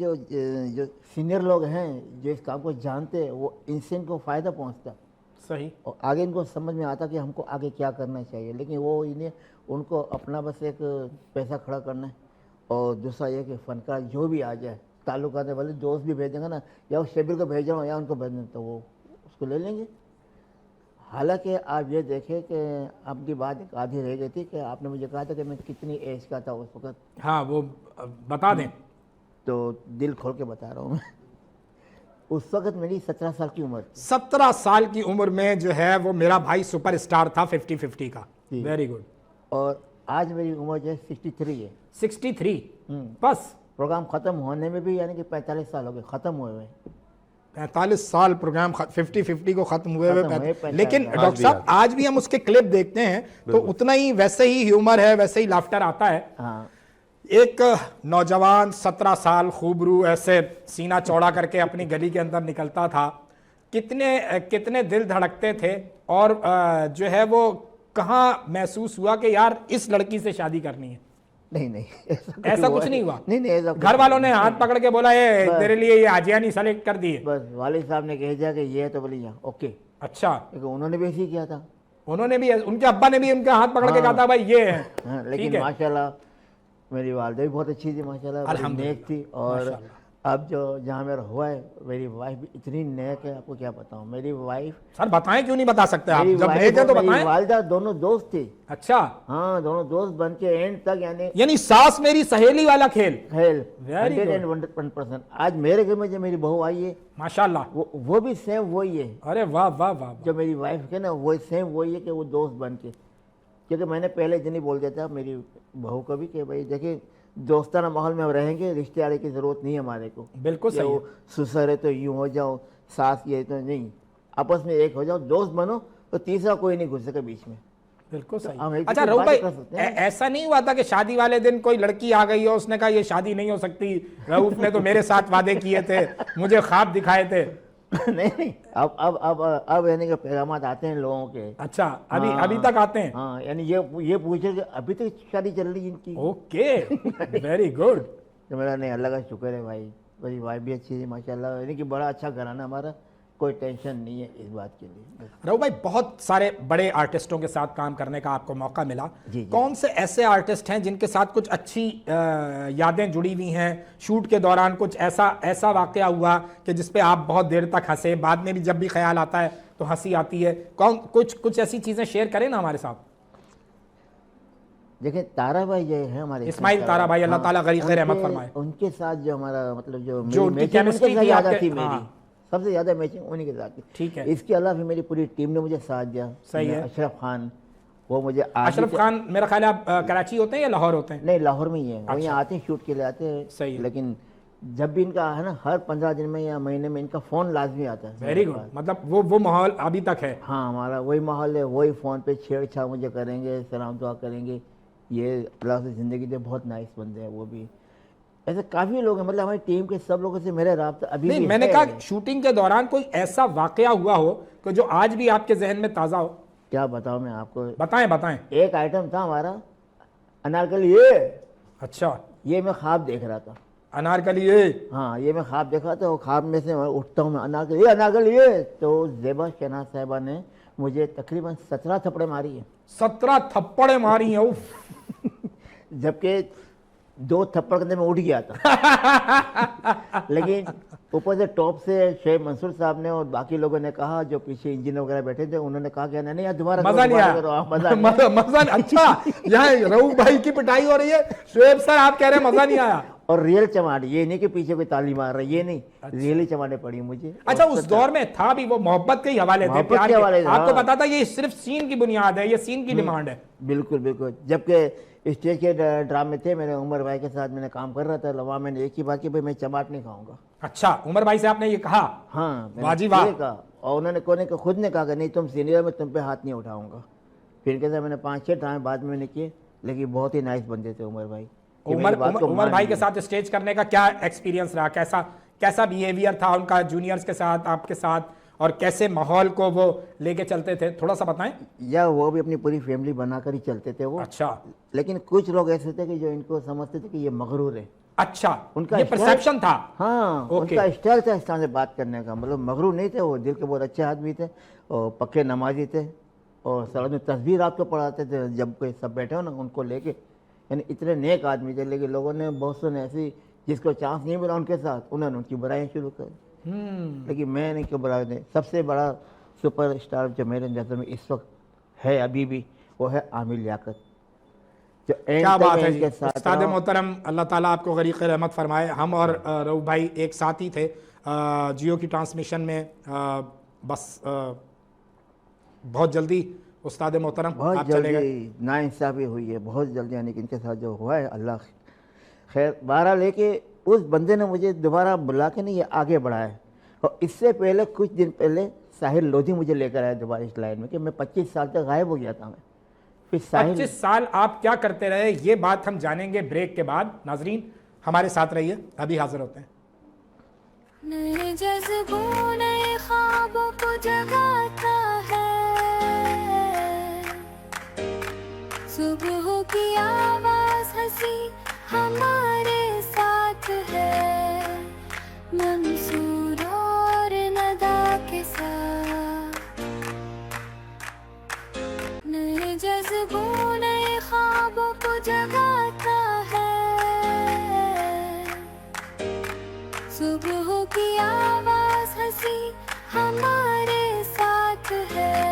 [SPEAKER 3] जो सीनियर लोग हैं, जो इस काम को जानते हैं, वो इनसे इनको फ़ायदा पहुंचता।
[SPEAKER 2] सही।
[SPEAKER 3] और आगे इनको समझ में आता कि हमको आगे क्या करना चाहिए, लेकिन वो इन्हें उनको अपना बस एक पैसा खड़ा करना है। और दूसरा ये कि फनकार जो भी आ जाए, ताल्लुकात वाले दोस्त भी भेजेंगे ना, या वो शबीर को भेज रहा हूँ या उनको भेज दें, तो वो उसको ले लेंगे। हालांकि आप ये देखें कि आपकी बात एक आधी रह गई थी कि आपने मुझे कहा था कि मैं कितनी एज का था उस वक्त।
[SPEAKER 2] हाँ, वो बता दें।
[SPEAKER 3] तो दिल खोल के बता रहा हूँ मैं, उस वक्त मेरी 17 साल की उम्र थी।
[SPEAKER 2] 17 साल की उम्र में जो है वो मेरा भाई सुपरस्टार था 50-50 का। Very good.
[SPEAKER 3] और आज मेरी उम्र जो है 63 है।
[SPEAKER 2] 63 बस?
[SPEAKER 3] प्रोग्राम ख़त्म होने में भी यानी कि 45 साल हो गए ख़त्म हुए हुए।
[SPEAKER 2] 45 साल प्रोग्राम 50-50 को ख़त्म हुए हुए। लेकिन
[SPEAKER 3] आज
[SPEAKER 2] डॉक्टर साहब आज भी हम उसके क्लिप देखते हैं तो उतना ही वैसे ही ह्यूमर है, वैसे ही लाफ्टर आता है।
[SPEAKER 3] हाँ।
[SPEAKER 2] एक नौजवान 17 साल खूबरू ऐसे सीना चौड़ा करके अपनी गली के अंदर निकलता था, कितने दिल धड़कते थे। और जो है वो कहाँ महसूस हुआ कि यार इस लड़की से शादी करनी है?
[SPEAKER 3] नहीं
[SPEAKER 2] ऐसा कुछ नहीं हुआ?
[SPEAKER 3] नहीं ऐसा
[SPEAKER 2] घर वालों ने हाथ पकड़ के बोला ये तेरे लिए ये आजियानी सेलेक्ट कर दी है?
[SPEAKER 3] बस वालिद साहब ने कह दिया कि ये है तो बोली यहाँ ओके।
[SPEAKER 2] अच्छा।
[SPEAKER 3] क्योंकि उन्होंने भी ऐसे ही किया था।
[SPEAKER 2] उन्होंने भी, उनके अब्बा ने भी उनका हाथ पकड़ के कहा था भाई ये है।
[SPEAKER 3] हाँ, लेकिन माशाल्लाह मेरी वालदा भी बहुत अच्छी थी, माशाल्लाह बड़ी नेक थी। और अब जो जहाँ मेरा हुआ है, मेरी वाइफ भी इतनी नेक है, आपको क्या बताऊँ। मेरी वाइफ,
[SPEAKER 2] सर बताएं, क्यों नहीं बता सकते आप? जब नेक है तो बताएं।
[SPEAKER 3] मेरी वालदा दोनों दोस्त थे।
[SPEAKER 2] अच्छा।
[SPEAKER 3] हाँ, दोनों दोस्त बन के एंड तक
[SPEAKER 2] यानी सास मेरी सहेली वाला खेल।
[SPEAKER 3] 101%। आज मेरे घर में जो मेरी बहू आई है
[SPEAKER 2] माशाल्लाह,
[SPEAKER 3] वो भी सेम वही है।
[SPEAKER 2] अरे वाह वाह वाह।
[SPEAKER 3] जो मेरी वाइफ के ना वो सेम वही है कि वो दोस्त बन के, क्योंकि मैंने पहले दिन ही बोल दिया था मेरी बहू को भी कि भाई देखिए दोस्ताना माहौल में हम रहेंगे, रिश्तेदारी की जरूरत नहीं है हमारे को। बिल्कुल सही। ससुर है तो यूं हो जाओ, सास ये तो नहीं, आपस में एक हो जाओ, दोस्त बनो, तो तीसरा कोई नहीं घुस सके बीच में।
[SPEAKER 2] बिल्कुल सही। अच्छा रऊफ भाई, ऐसा नहीं हुआ था कि शादी वाले दिन कोई लड़की आ गई हो, उसने कहा ये शादी नहीं हो सकती, रऊफ ने तो मेरे साथ वादे किए थे, मुझे ख्वाब दिखाए थे?
[SPEAKER 3] नहीं, अब यानी कि पैगामात आते हैं लोगों के।
[SPEAKER 2] अच्छा, अभी तक आते हैं?
[SPEAKER 3] हाँ, यानी ये पूछे कि अभी तक शादी चल रही है इनकी।
[SPEAKER 2] Okay, very good.
[SPEAKER 3] तो मेरा नहीं, अल्लाह का शुक्र है भाई, मेरी वाइफ भी अच्छी है माशाल्लाह, यानी कि बड़ा अच्छा घराना हमारा, कोई टेंशन नहीं है इस बात के लिए।
[SPEAKER 2] रऊफ भाई, बहुत सारे बड़े आर्टिस्टों के साथ काम करने का आपको मौका मिला।
[SPEAKER 3] जी।
[SPEAKER 2] कौन से ऐसे आर्टिस्ट हैं जिनके साथ कुछ अच्छी यादें जुड़ी हुई हैं? शूट के दौरान कुछ ऐसा वाकया हुआ कि जिस पे आप बहुत देर तक हंसे, बाद में भी जब भी ख्याल आता है तो हंसी आती है? कुछ ऐसी चीज़ें शेयर करें ना हमारे साथ।
[SPEAKER 3] देखिए तारा भाई जो है हमारे
[SPEAKER 2] इस्माइल तारा भाई, अल्लाह ताला गरीक़ रहमत फरमाए,
[SPEAKER 3] उनके साथ जो हमारा मतलब
[SPEAKER 2] जो उनकी केमिस्ट्री थी
[SPEAKER 3] आपकी, मेरी सबसे ज़्यादा मैचिंग उन्हीं के साथ थी।
[SPEAKER 2] ठीक है।
[SPEAKER 3] इसके अलावा फिर मेरी पूरी टीम ने मुझे साथ दिया।
[SPEAKER 2] सही है।
[SPEAKER 3] अशरफ खान, वो मुझे
[SPEAKER 2] अशरफ खान मेरा ख्याल है आप कराची होते हैं या लाहौर होते हैं?
[SPEAKER 3] नहीं, लाहौर में ही है। वो यहाँ आते हैं, शूट के लिए आते हैं।
[SPEAKER 2] सही है।
[SPEAKER 3] लेकिन जब भी इनका है ना, हर 15 दिन में या महीने में इनका फ़ोन लाजमी आता है।
[SPEAKER 2] Very good. मतलब वो माहौल अभी तक है?
[SPEAKER 3] हाँ, हमारा वही माहौल है, वही फ़ोन पे छेड़छाड़ मुझे करेंगे, सलाम दुआ करेंगे। ये अल्लाह से ज़िंदगी दे, बहुत नाइस बंदे हैं वो भी। ऐसे काफ़ी लोग हैं, मतलब हमारी टीम के सब लोगों से मेरा राब्ता अभी
[SPEAKER 2] नहीं,
[SPEAKER 3] भी
[SPEAKER 2] मैंने
[SPEAKER 3] है।
[SPEAKER 2] कहा शूटिंग के दौरान कोई ऐसा वाकया हुआ हो कि जो आज भी आपके जहन में ताज़ा हो?
[SPEAKER 3] क्या बताऊँ मैं आपको?
[SPEAKER 2] बताएं।
[SPEAKER 3] एक आइटम था हमारा अनारकली, ये
[SPEAKER 2] अच्छा,
[SPEAKER 3] ये मैं ख्वाब देख रहा था।
[SPEAKER 2] अनारकली ये।
[SPEAKER 3] हाँ, ये मैं ख्वाब देखा तो ख्वाब में से मैं उठता हूँ, मैं अनारकली ये, अनारकली ये। तो ज़ेबा शहनाज साहिबा ने मुझे तकरीबन 17 थप्पड़े मारी है।
[SPEAKER 2] 17 थप्पड़े मारी हैं, उफ।
[SPEAKER 3] जबकि 2 थप्पड़ के अंदर मैं उठ गया था। लेकिन ऊपर से टॉप से शेख मंसूर साहब ने और बाकी लोगों ने कहा, जो पीछे इंजीनियर वगैरह बैठे थे, उन्होंने कहा कि नहीं यार दोबारा
[SPEAKER 2] मजा नहीं आया, मजा नहीं। अच्छा, यहाँ रऊफ भाई की पिटाई हो रही है, शोएब सर आप कह रहे हैं मजा नहीं आया।
[SPEAKER 3] और रियल चमाट, ये नहीं कि पीछे कोई ताली मार रहा है, ये नहीं, रियली चमाटे पड़ी मुझे।
[SPEAKER 2] अच्छा, उस दौर में था भी वो मोहब्बत के ही हवाले थे,
[SPEAKER 3] मोहब्बत
[SPEAKER 2] प्यार
[SPEAKER 3] के
[SPEAKER 2] के।
[SPEAKER 3] हवाले थे,
[SPEAKER 2] आपको
[SPEAKER 3] हाँ।
[SPEAKER 2] पता था ये सिर्फ सीन की बुनियाद है, ये सीन की डिमांड है।
[SPEAKER 3] बिल्कुल बिल्कुल। जबकि स्टेज के ड्रामे थे, मैंने उमर भाई के साथ मैंने काम कर रहा था, वहाँ मैंने एक ही बात की, भाई मैं चमाट नहीं खाऊंगा।
[SPEAKER 2] अच्छा, उमर भाई से आपने ये कहा?
[SPEAKER 3] हाँ,
[SPEAKER 2] वाह जी वाह।
[SPEAKER 3] कहा, और उन्होंने खुद ने कहा कि नहीं तुम सीनियर, मैं तुम पे हाथ नहीं उठाऊंगा। फिर कहते मैंने 5-6 ड्रामे बाद में मैंने किए, लेकिन बहुत ही नाइस बंदे थे उमर भाई।
[SPEAKER 2] उमर भाई के साथ स्टेज करने का क्या एक्सपीरियंस रहा? कैसा बिहेवियर था उनका जूनियर्स के साथ, आपके साथ, और कैसे माहौल को वो लेके चलते थे, थोड़ा सा बताएं।
[SPEAKER 3] या वो भी अपनी पूरी फैमिली बनाकर ही चलते थे वो।
[SPEAKER 2] अच्छा।
[SPEAKER 3] लेकिन कुछ लोग ऐसे थे कि जो इनको समझते थे कि ये मगरूर है।
[SPEAKER 2] अच्छा,
[SPEAKER 3] उनका
[SPEAKER 2] ये परसेप्शन था।
[SPEAKER 3] हाँ, उनका स्टाइल था इस तरह से बात करने का, मतलब मगरूर नहीं थे वो, दिल के बहुत अच्छे आदमी थे और पक्के नमाजी थे, और सड़क में तस्वीर रात को पढ़ाते थे जब कोई सब बैठे हो ना उनको लेके, यानी इतने नेक आदमी थे। लेकिन लोगों ने बहुत से ऐसी जिसको चांस नहीं मिला उनके साथ, उन्होंने उनकी बुराइयाँ शुरू कर। लेकिन मैं नहीं क्यों बुरा नहीं, सबसे बड़ा सुपर स्टार जो मेरे नज़र में इस वक्त है अभी भी, वो है आमिर लियाकत।
[SPEAKER 2] क्या बात है जी, उस्ताद मोहतरम, अल्लाह ताला आपको गरीक़ रहमत फरमाए। हम और रऊफ भाई एक साथ ही थे जियो की ट्रांसमिशन में। बस बहुत जल्दी उस्ताद मोहतरम
[SPEAKER 3] बहुत जल्दी नाइंसाफ़ी हुई है, बहुत जल्दी, यानी कि इनके साथ जो हुआ है अल्लाह खैर। 12 लेके उस बंदे ने मुझे दोबारा बुला के नहीं, ये आगे बढ़ाया। और इससे पहले कुछ दिन पहले साहिल लोधी मुझे लेकर आया दोबारा इस लाइन में, कि मैं 25 साल तक गायब हो गया था। मैं फिर
[SPEAKER 2] 25 साल आप क्या करते रहे, ये बात हम जानेंगे ब्रेक के बाद। नाजरीन हमारे साथ रहिए, अभी हाजिर होते हैं।
[SPEAKER 1] नए जज्बों नए ख्वाबों को जगाता है, सुबह की आवाज हंसी हमारे साथ है, मंसूर और नदा के साथ। नए जज्बों नए ख्वाबों को जगाता है, सुबह की आवाज हंसी हमारे साथ है,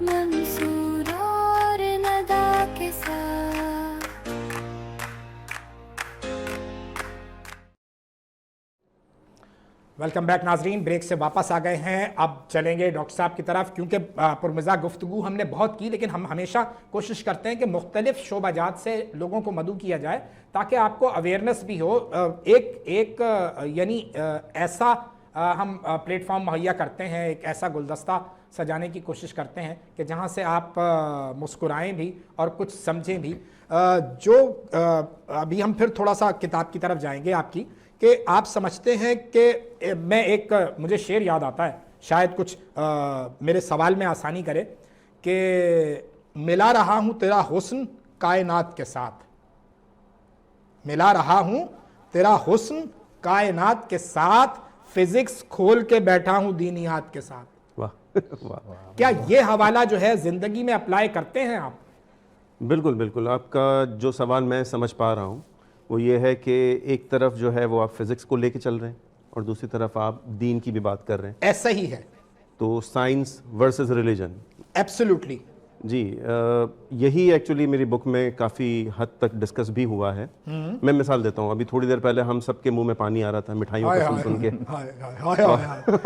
[SPEAKER 1] मंसूर और नदा के साथ।
[SPEAKER 2] वेलकम बैक नाजरीन, ब्रेक से वापस आ गए हैं। अब चलेंगे डॉक्टर साहब की तरफ, क्योंकि पुरमज़ा गुफ्तगू हमने बहुत की, लेकिन हम हमेशा कोशिश करते हैं कि मुख्तलिफ शोबाजात से लोगों को मदऊ किया जाए ताकि आपको अवेयरनेस भी हो। यानी ऐसा हम प्लेटफॉर्म मुहैया करते हैं, एक ऐसा गुलदस्ता सजाने की कोशिश करते हैं कि जहां से आप मुस्कुराएं भी और कुछ समझें भी। अभी हम फिर थोड़ा सा किताब की तरफ जाएंगे आपकी, कि आप समझते हैं कि मुझे शेर याद आता है, शायद कुछ मेरे सवाल में आसानी करे, कि मिला रहा हूं तेरा हुस्न कायनात के साथ, मिला रहा हूं तेरा हुस्न कायनात के साथ, फिजिक्स खोल के बैठा हूं दीनियात के साथ।
[SPEAKER 4] वाह वाह।
[SPEAKER 2] क्या ये हवाला जो है जिंदगी में अप्लाई करते हैं आप?
[SPEAKER 4] बिल्कुल बिल्कुल। आपका जो सवाल मैं समझ पा रहा हूँ वो ये है कि एक तरफ जो है वो आप फिज़िक्स को लेके चल रहे हैं और दूसरी तरफ आप दीन की भी बात कर रहे हैं।
[SPEAKER 2] ऐसा ही है।
[SPEAKER 4] तो साइंस वर्सेस रिलीजन।
[SPEAKER 2] एब्सोल्युटली
[SPEAKER 4] जी। यही एक्चुअली मेरी बुक में काफ़ी हद तक डिस्कस भी हुआ है। मैं मिसाल देता हूँ, अभी थोड़ी देर पहले हम सबके मुंह में पानी आ रहा था मिठाइयों का सुन के,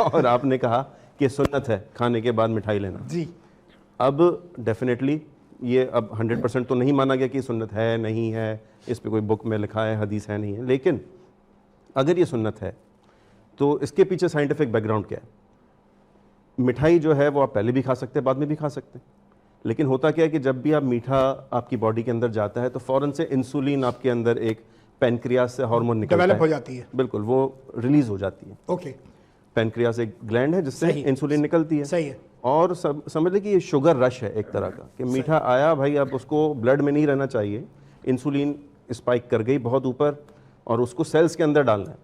[SPEAKER 4] और आपने कहा कि सुन्नत है खाने के बाद मिठाई लेना।
[SPEAKER 2] जी।
[SPEAKER 4] अब डेफिनेटली ये अब 100% तो नहीं माना गया कि सुन्नत है नहीं है, इस पे कोई बुक में लिखा है, हदीस है नहीं है, लेकिन अगर ये सुन्नत है तो इसके पीछे साइंटिफिक बैकग्राउंड क्या है। मिठाई जो है वो आप पहले भी खा सकते हैं, बाद में भी खा सकते हैं, लेकिन होता क्या है कि जब भी आप मीठा आपकी बॉडी के अंदर जाता है तो फ़ौरन से इंसुलिन आपके अंदर एक पैनक्रियास से हार्मोन निकलता है,
[SPEAKER 2] डेवलप हो जाती है।
[SPEAKER 4] बिल्कुल, वो रिलीज हो जाती है।
[SPEAKER 2] ओके।
[SPEAKER 4] पैनक्रियास एक ग्लैंड है जिससे इंसुलिन निकलती है।
[SPEAKER 2] सही है।
[SPEAKER 4] और समझ लें कि ये शुगर रश है एक तरह का, कि मीठा आया भाई, अब उसको ब्लड में नहीं रहना चाहिए, इंसुलिन स्पाइक कर गई बहुत ऊपर और उसको सेल्स के अंदर डालना है,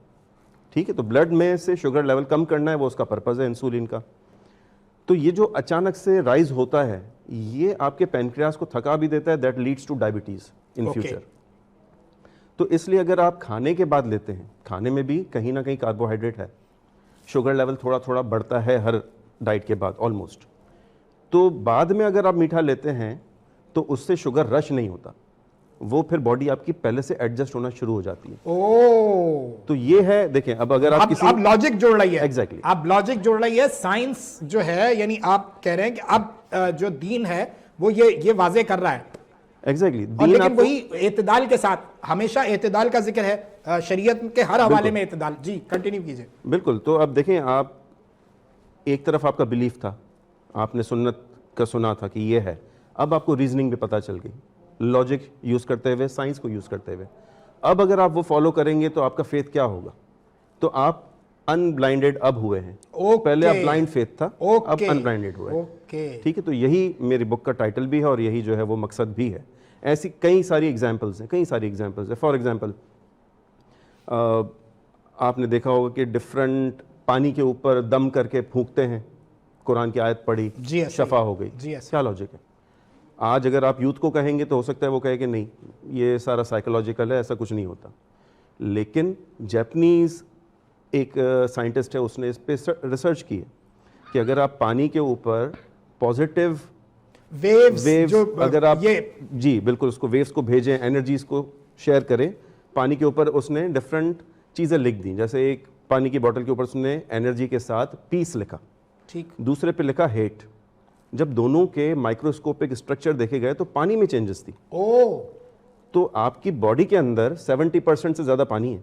[SPEAKER 4] ठीक है। तो ब्लड में से शुगर लेवल कम करना है, वो उसका पर्पज़ है इंसुलिन का। तो ये जो अचानक से राइज होता है, ये आपके पैनक्रियास को थका भी देता है, that leads two diabetes in future. तो इसलिए अगर आप खाने के बाद लेते हैं, खाने में भी कहीं ना कहीं कार्बोहाइड्रेट है, शुगर लेवल थोड़ा थोड़ा बढ़ता है हर डाइट के बाद ऑलमोस्ट, तो बाद में अगर आप मीठा लेते हैं तो उससे शुगर रश नहीं होता, वो फिर बॉडी आपकी पहले से एडजस्ट होना शुरू हो जाती है। तो ये है, देखें अब अगर आप किसी
[SPEAKER 2] आप लॉजिक जोड़ रही है,
[SPEAKER 4] एग्जैक्टली
[SPEAKER 2] आप लॉजिक जोड़ रही है, साइंस जो है, यानी आप कह रहे हैं कि अब जो दीन है वो ये वाजे कर रहा है
[SPEAKER 4] एग्जैक्टली
[SPEAKER 2] और लेकिन वही एतदाल के साथ, हमेशा एतदाल का जिक्र है शरीयत के हर हवाले में एतदाल। जी कंटिन्यू कीजिए।
[SPEAKER 4] बिल्कुल। तो अब देखें, आप एक तरफ आपका बिलीफ था, आपने सुन्नत का सुना था कि ये है, अब आपको रीजनिंग भी पता चल गई, लॉजिक यूज करते हुए, साइंस को यूज करते हुए। अब अगर आप वो फॉलो करेंगे तो आपका फेथ क्या होगा? तो आप अनब्लाइंडेड अब हुए हैं। पहले आप ब्लाइंड फेथ था, अब अनब्लाइंडेड हुए हैं, ठीक है। तो यही मेरी बुक का टाइटल भी है और यही जो है वो मकसद भी है। ऐसी कई सारी एग्जाम्पल्स हैं, कई सारी एग्जाम्पल्स हैं। फॉर एग्जाम्पल आपने देखा होगा कि डिफरेंट पानी के ऊपर दम करके फूंकते हैं, कुरान की आयत पढ़ी, शफा हो गई, क्या लॉजिक है? आज अगर आप यूथ को कहेंगे तो हो सकता है वो कहे कि नहीं, ये सारा साइकोलॉजिकल है, ऐसा कुछ नहीं होता। लेकिन जापानीज एक साइंटिस्ट है, उसने इस पे रिसर्च की है कि अगर आप पानी के ऊपर पॉजिटिव वेव्स अगर आप जी बिल्कुल उसको वेव्स को भेजें, एनर्जीज को शेयर करें, पानी के ऊपर उसने डिफरेंट चीज़ें लिख दी। जैसे एक पानी की बोतल के ऊपर उसने एनर्जी के साथ पीस लिखा, ठीक, दूसरे पे लिखा हेट। जब दोनों के माइक्रोस्कोपिक स्ट्रक्चर देखे गए तो पानी में चेंजेस थी। तो आपकी बॉडी के अंदर 70% से ज़्यादा पानी है।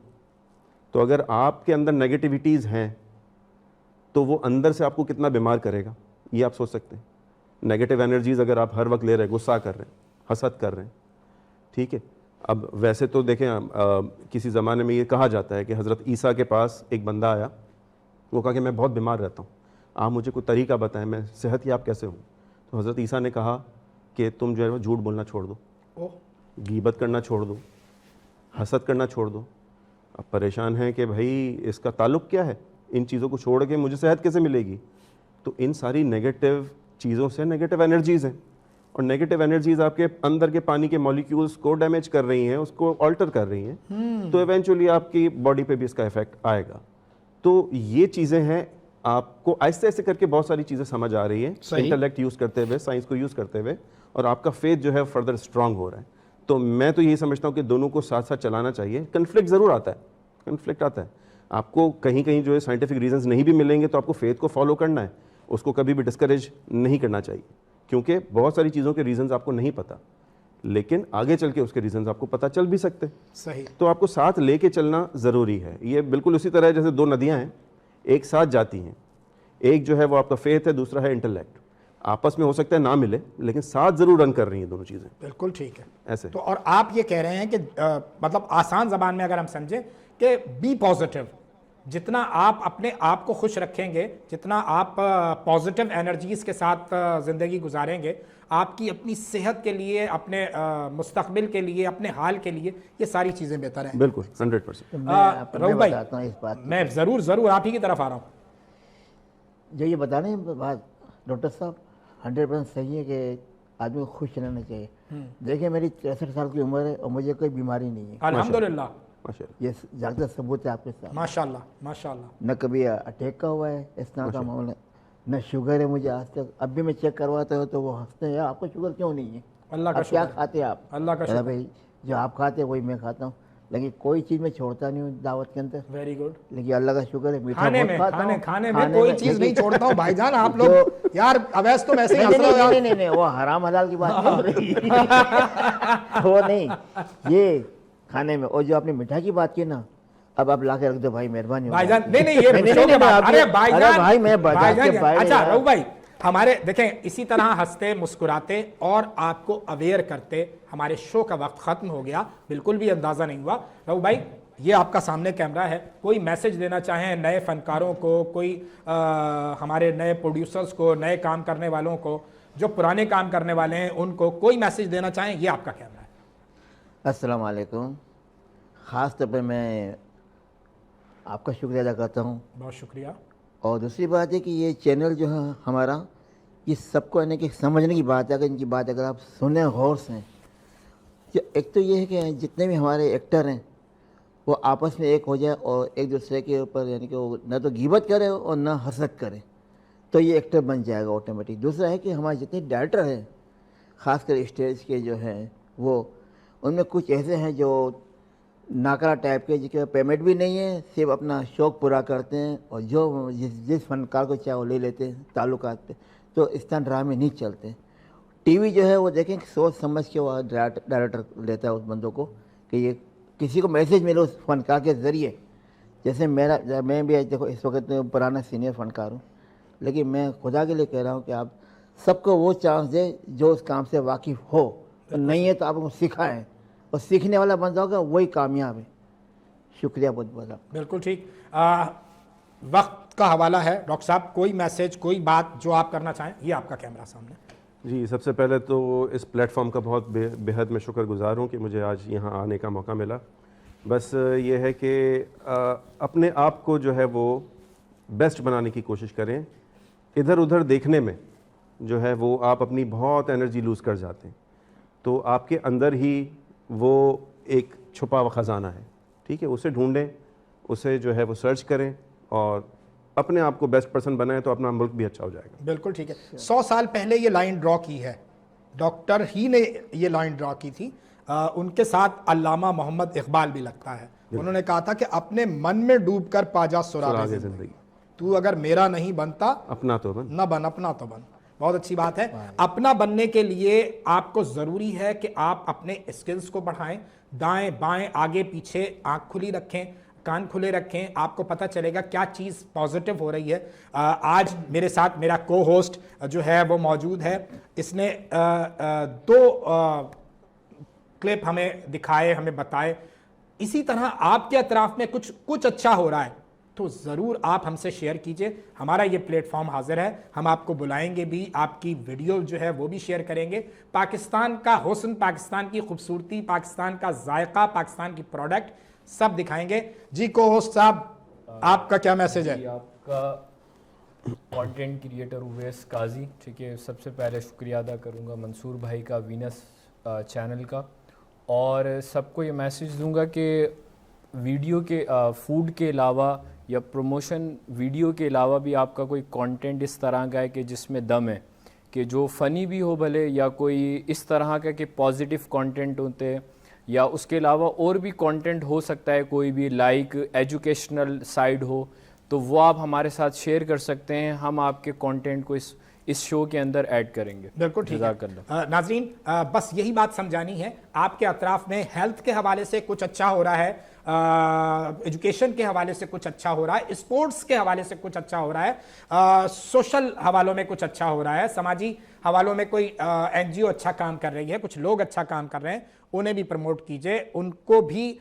[SPEAKER 4] तो अगर आपके अंदर नेगेटिविटीज़ हैं तो वो अंदर से आपको कितना बीमार करेगा, ये आप सोच सकते हैं। नेगेटिव एनर्जीज अगर आप हर वक्त ले रहे हैं, गुस्सा कर रहे हैं, हसद कर रहे हैं, ठीक है। अब वैसे तो देखें, किसी ज़माने में ये कहा जाता है कि हज़रत ईसा के पास एक बंदा आया, वो कहा कि मैं बहुत बीमार रहता हूँ, आप मुझे कोई तरीका बताएं, मैं सेहत याब कैसे हूँ। तो हज़रत ईसा ने कहा कि तुम जो है वो झूठ बोलना छोड़ दो, गीबत करना छोड़ दो, हसद करना छोड़ दो। अब परेशान हैं कि भाई इसका ताल्लुक़ क्या है, इन चीज़ों को छोड़ के मुझे सेहत कैसे मिलेगी? तो इन सारी नेगेटिव चीज़ों से नेगेटिव एनर्जीज़ हैं, और नेगेटिव एनर्जीज़ आपके अंदर के पानी के मॉलिक्यूल्स को डैमेज कर रही हैं, उसको ऑल्टर कर रही हैं। तो इवेंचुअली आपकी बॉडी पे भी इसका इफेक्ट आएगा। तो ये चीज़ें हैं, आपको आहिस्ते आहिस्ते करके बहुत सारी चीज़ें समझ आ रही है, इंटेलेक्ट यूज़ करते हुए, साइंस को यूज़ करते हुए, और आपका फेथ जो है फर्दर स्ट्रांग हो रहा है। तो मैं तो यही समझता हूँ कि दोनों को साथ साथ चलाना चाहिए। कन्फ्लिक्ट ज़रूर आता है, कन्फ्लिक्ट आता है, आपको कहीं कहीं जो है साइंटिफिक रीजंस नहीं भी मिलेंगे तो आपको फेथ को फॉलो करना है, उसको कभी भी डिस्करेज नहीं करना चाहिए, क्योंकि बहुत सारी चीज़ों के रीजंस आपको नहीं पता, लेकिन आगे चल के उसके रीजंस आपको पता चल भी सकते हैं।
[SPEAKER 2] सही।
[SPEAKER 4] तो आपको साथ लेके चलना ज़रूरी है। ये बिल्कुल उसी तरह है जैसे दो नदियाँ हैं, एक साथ जाती हैं, एक जो है वो आपका फेथ है, दूसरा है इंटेलेक्ट। आपस में हो सकता है ना मिले, लेकिन साथ जरूर रन कर रही हैं दोनों चीज़ें।
[SPEAKER 2] बिल्कुल ठीक है
[SPEAKER 4] ऐसे।
[SPEAKER 2] तो और आप ये कह रहे हैं कि मतलब आसान ज़बान में अगर हम समझें कि बी पॉजिटिव, जितना आप अपने आप को खुश रखेंगे, जितना आप पॉजिटिव एनर्जीज के साथ ज़िंदगी गुजारेंगे, आपकी अपनी सेहत के लिए, अपने मुस्तकबिल के लिए, अपने हाल के लिए, ये सारी चीज़ें बेहतर हैं।
[SPEAKER 4] बिल्कुल 100%।
[SPEAKER 2] रऊफ भाई,
[SPEAKER 3] इस बात
[SPEAKER 2] मैं ज़रूर आप ही की तरफ आ रहा हूँ।
[SPEAKER 3] जो ये बता रहे हैं बात डॉक्टर साहब 100% सही है कि आदमी को खुश रहना चाहिए। देखिए मेरी 63 साल की उम्र है और मुझे कोई बीमारी नहीं है,
[SPEAKER 2] अल्हम्दुलिल्लाह।
[SPEAKER 3] ये जागता सबूत है आपके साथ।
[SPEAKER 2] माशाल्लाह माशाल्लाह।
[SPEAKER 3] न कभी अटैक का हुआ है, इस तरह का मामला, न शुगर है मुझे आज तक। अब भी मैं चेक करवाता हूँ तो वो हंसते हैं, आपको शुगर क्यों नहीं है,
[SPEAKER 2] अल्लाह का
[SPEAKER 3] अब क्या खाते हैं आप?
[SPEAKER 2] अल्लाह का शुक्र
[SPEAKER 3] भाई जो आप खाते हैं वही मैं खाता हूँ, लेकिन कोई चीज़ मैं छोड़ता नहीं हूँ दावत के अंदर।
[SPEAKER 2] Very good.
[SPEAKER 3] लेकिन अल्लाह का शुक्र है मीठा
[SPEAKER 2] खाने
[SPEAKER 3] बहुत
[SPEAKER 2] में
[SPEAKER 3] खाता हूँ,
[SPEAKER 2] खाने में कोई चीज नहीं छोड़ता हूँ भाईजान। आप लोग यार अवैस तुम ऐसे ही हंस रहे हो यार।
[SPEAKER 3] नहीं वो हराम हलाल की बात नहीं हो रही वो नहीं, ये खाने में। और जो आपने मिठाई की बात की ना, अब आप ला के रख दो भाई, मेहरबानी
[SPEAKER 2] भाईजान। नहीं ये शो के बाद, अरे भाईजान
[SPEAKER 3] भाई मैं भाईजान।
[SPEAKER 2] अच्छा रऊफ भाई, हमारे देखें इसी तरह हंसते मुस्कुराते और आपको अवेयर करते हमारे शो का वक्त खत्म हो गया, बिल्कुल भी अंदाजा नहीं हुआ। रऊफ भाई ये आपका सामने कैमरा है, कोई मैसेज देना चाहें नए फनकारों को, कोई हमारे नए प्रोड्यूसर्स को, नए काम करने वालों को, जो पुराने काम करने वाले हैं उनको कोई मैसेज देना चाहें, ये आपका कैमरा है।
[SPEAKER 3] अस्सलाम वालेकुम। ख़ास तौर पे मैं आपका शुक्रिया अदा करता हूँ।
[SPEAKER 2] बहुत शुक्रिया।
[SPEAKER 3] और दूसरी बात है कि ये चैनल जो है हमारा, ये सबको यानी कि समझने की बात है। अगर इनकी बात अगर आप सुने गौर से, जो एक तो ये है कि जितने भी हमारे एक्टर हैं वो आपस में एक हो जाए और एक दूसरे के ऊपर यानी कि वो न तो गीबत करे और न हसद करे, तो ये एक्टर बन जाएगा ऑटोमेटिक। दूसरा है कि हमारे जितने डायरेक्टर हैं, ख़ासकर स्टेज के जो हैं, वो उनमें कुछ ऐसे हैं जो नाकरा टाइप के, जिसके पेमेंट भी नहीं है, सिर्फ अपना शौक़ पूरा करते हैं और जो जिस फनकार को चाहे वो ले लेते हैं ताल्लुकात पे। तो इस तरह ड्रामे नहीं चलते। टीवी जो है वो देखें सोच समझ के वो डायरेक्टर लेता है उस बंदों को कि ये किसी को मैसेज मिले उस फनकार के ज़रिए। जैसे मैं भी देखो इस वक्त पुराना सीनियर फनकार हूँ, लेकिन मैं खुदा के लिए कह रहा हूँ कि आप सबको वो चांस दें जो उस काम से वाकिफ़ हो, तो नहीं है तो आप उनको सिखाएँ और सीखने वाला बंदा होगा वही कामयाब है। शुक्रिया बहुत बहुत आपका।
[SPEAKER 2] बिल्कुल ठीक। वक्त का हवाला है डॉक्टर साहब, कोई मैसेज, कोई बात जो आप करना चाहें, ये आपका कैमरा सामने।
[SPEAKER 4] जी, सबसे पहले तो इस प्लेटफॉर्म का बहुत बेहद मैं शुक्रगुजार हूँ कि मुझे आज यहाँ आने का मौका मिला। बस ये है कि अपने आप को जो है वो बेस्ट बनाने की कोशिश करें। इधर उधर देखने में जो है वो आप अपनी बहुत एनर्जी लूज़ कर जाते हैं, तो आपके अंदर ही वो एक छुपा हुआ ख़जाना है, ठीक है, उसे ढूंढें, उसे जो है वो सर्च करें और अपने आप को बेस्ट पर्सन बनाएं, तो अपना मुल्क भी अच्छा हो जाएगा।
[SPEAKER 2] बिल्कुल ठीक है। 100 साल पहले ये लाइन ड्रॉ की है, डॉक्टर ही ने ये लाइन ड्रॉ की थी। उनके साथ अल्लामा मोहम्मद इकबाल भी लगता है। उन्होंने कहा था कि अपने मन में डूबकर पाजा सुरागे जिंदगी, तू अगर मेरा नहीं बनता
[SPEAKER 4] अपना तो बन,
[SPEAKER 2] न बन अपना तो बन। बहुत अच्छी बात है। अपना बनने के लिए आपको ज़रूरी है कि आप अपने स्किल्स को बढ़ाएं, दाएं बाएं आगे पीछे आंख खुली रखें, कान खुले रखें, आपको पता चलेगा क्या चीज़ पॉजिटिव हो रही है। आज मेरे साथ मेरा को होस्ट जो है वो मौजूद है। इसने दो क्लिप हमें दिखाए, हमें बताए। इसी तरह आपके अतराफ में कुछ अच्छा हो रहा है तो ज़रूर आप हमसे शेयर कीजिए। हमारा ये प्लेटफॉर्म हाजिर है, हम आपको बुलाएंगे भी, आपकी वीडियो जो है वो भी शेयर करेंगे। पाकिस्तान का हुस्न, पाकिस्तान की खूबसूरती, पाकिस्तान का जायका, पाकिस्तान की प्रोडक्ट सब दिखाएंगे। जी को होस्ट साहब, आपका क्या मैसेज है?
[SPEAKER 5] आपका कंटेंट क्रिएटर उवैस काजी, ठीक है, सबसे पहले शुक्रिया अदा करूंगा मंसूर भाई का, वीनस चैनल का, और सबको ये मैसेज दूंगा कि वीडियो के फूड के अलावा या प्रमोशन वीडियो के अलावा भी आपका कोई कंटेंट इस तरह का है कि जिसमें दम है, कि जो फ़नी भी हो भले, या कोई इस तरह का कि पॉजिटिव कंटेंट होते हैं, या उसके अलावा और भी कंटेंट हो सकता है, कोई भी लाइक एजुकेशनल साइड हो, तो वो आप हमारे साथ शेयर कर सकते हैं। हम आपके कंटेंट को इस शो के अंदर ऐड करेंगे।
[SPEAKER 2] बिल्कुल ठीक है। नाजरीन, बस यही बात समझानी है। आपके अतराफ में हेल्थ के हवाले से कुछ अच्छा हो रहा है, एजुकेशन के हवाले से कुछ अच्छा हो रहा है, स्पोर्ट्स के हवाले से कुछ अच्छा हो रहा है, सोशल हवालों में कुछ अच्छा हो रहा है, समाजी हवालों में कोई NGO अच्छा काम कर रही है, कुछ लोग अच्छा काम कर रहे हैं, उन्हें भी प्रमोट कीजिए, उनको भी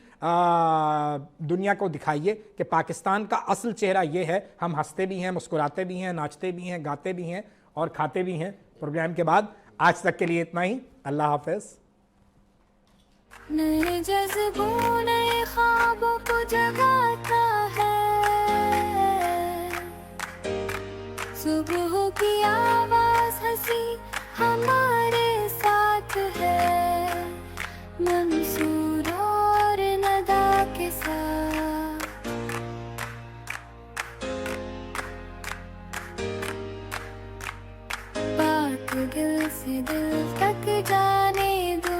[SPEAKER 2] दुनिया को दिखाइए कि पाकिस्तान का असल चेहरा ये है। हम हंसते भी हैं, मुस्कुराते भी हैं, नाचते भी हैं, गाते भी हैं और खाते भी हैं। प्रोग्राम के बाद आज तक के लिए इतना ही। अल्लाह हाफिज।
[SPEAKER 1] नए जज्बों नए ख्वाबों को जगाता है, सुबह की आवाज हंसी हमारे साथ है, मंसूर और नदा के साथ। पाक दिल से दिल तक जाने दो,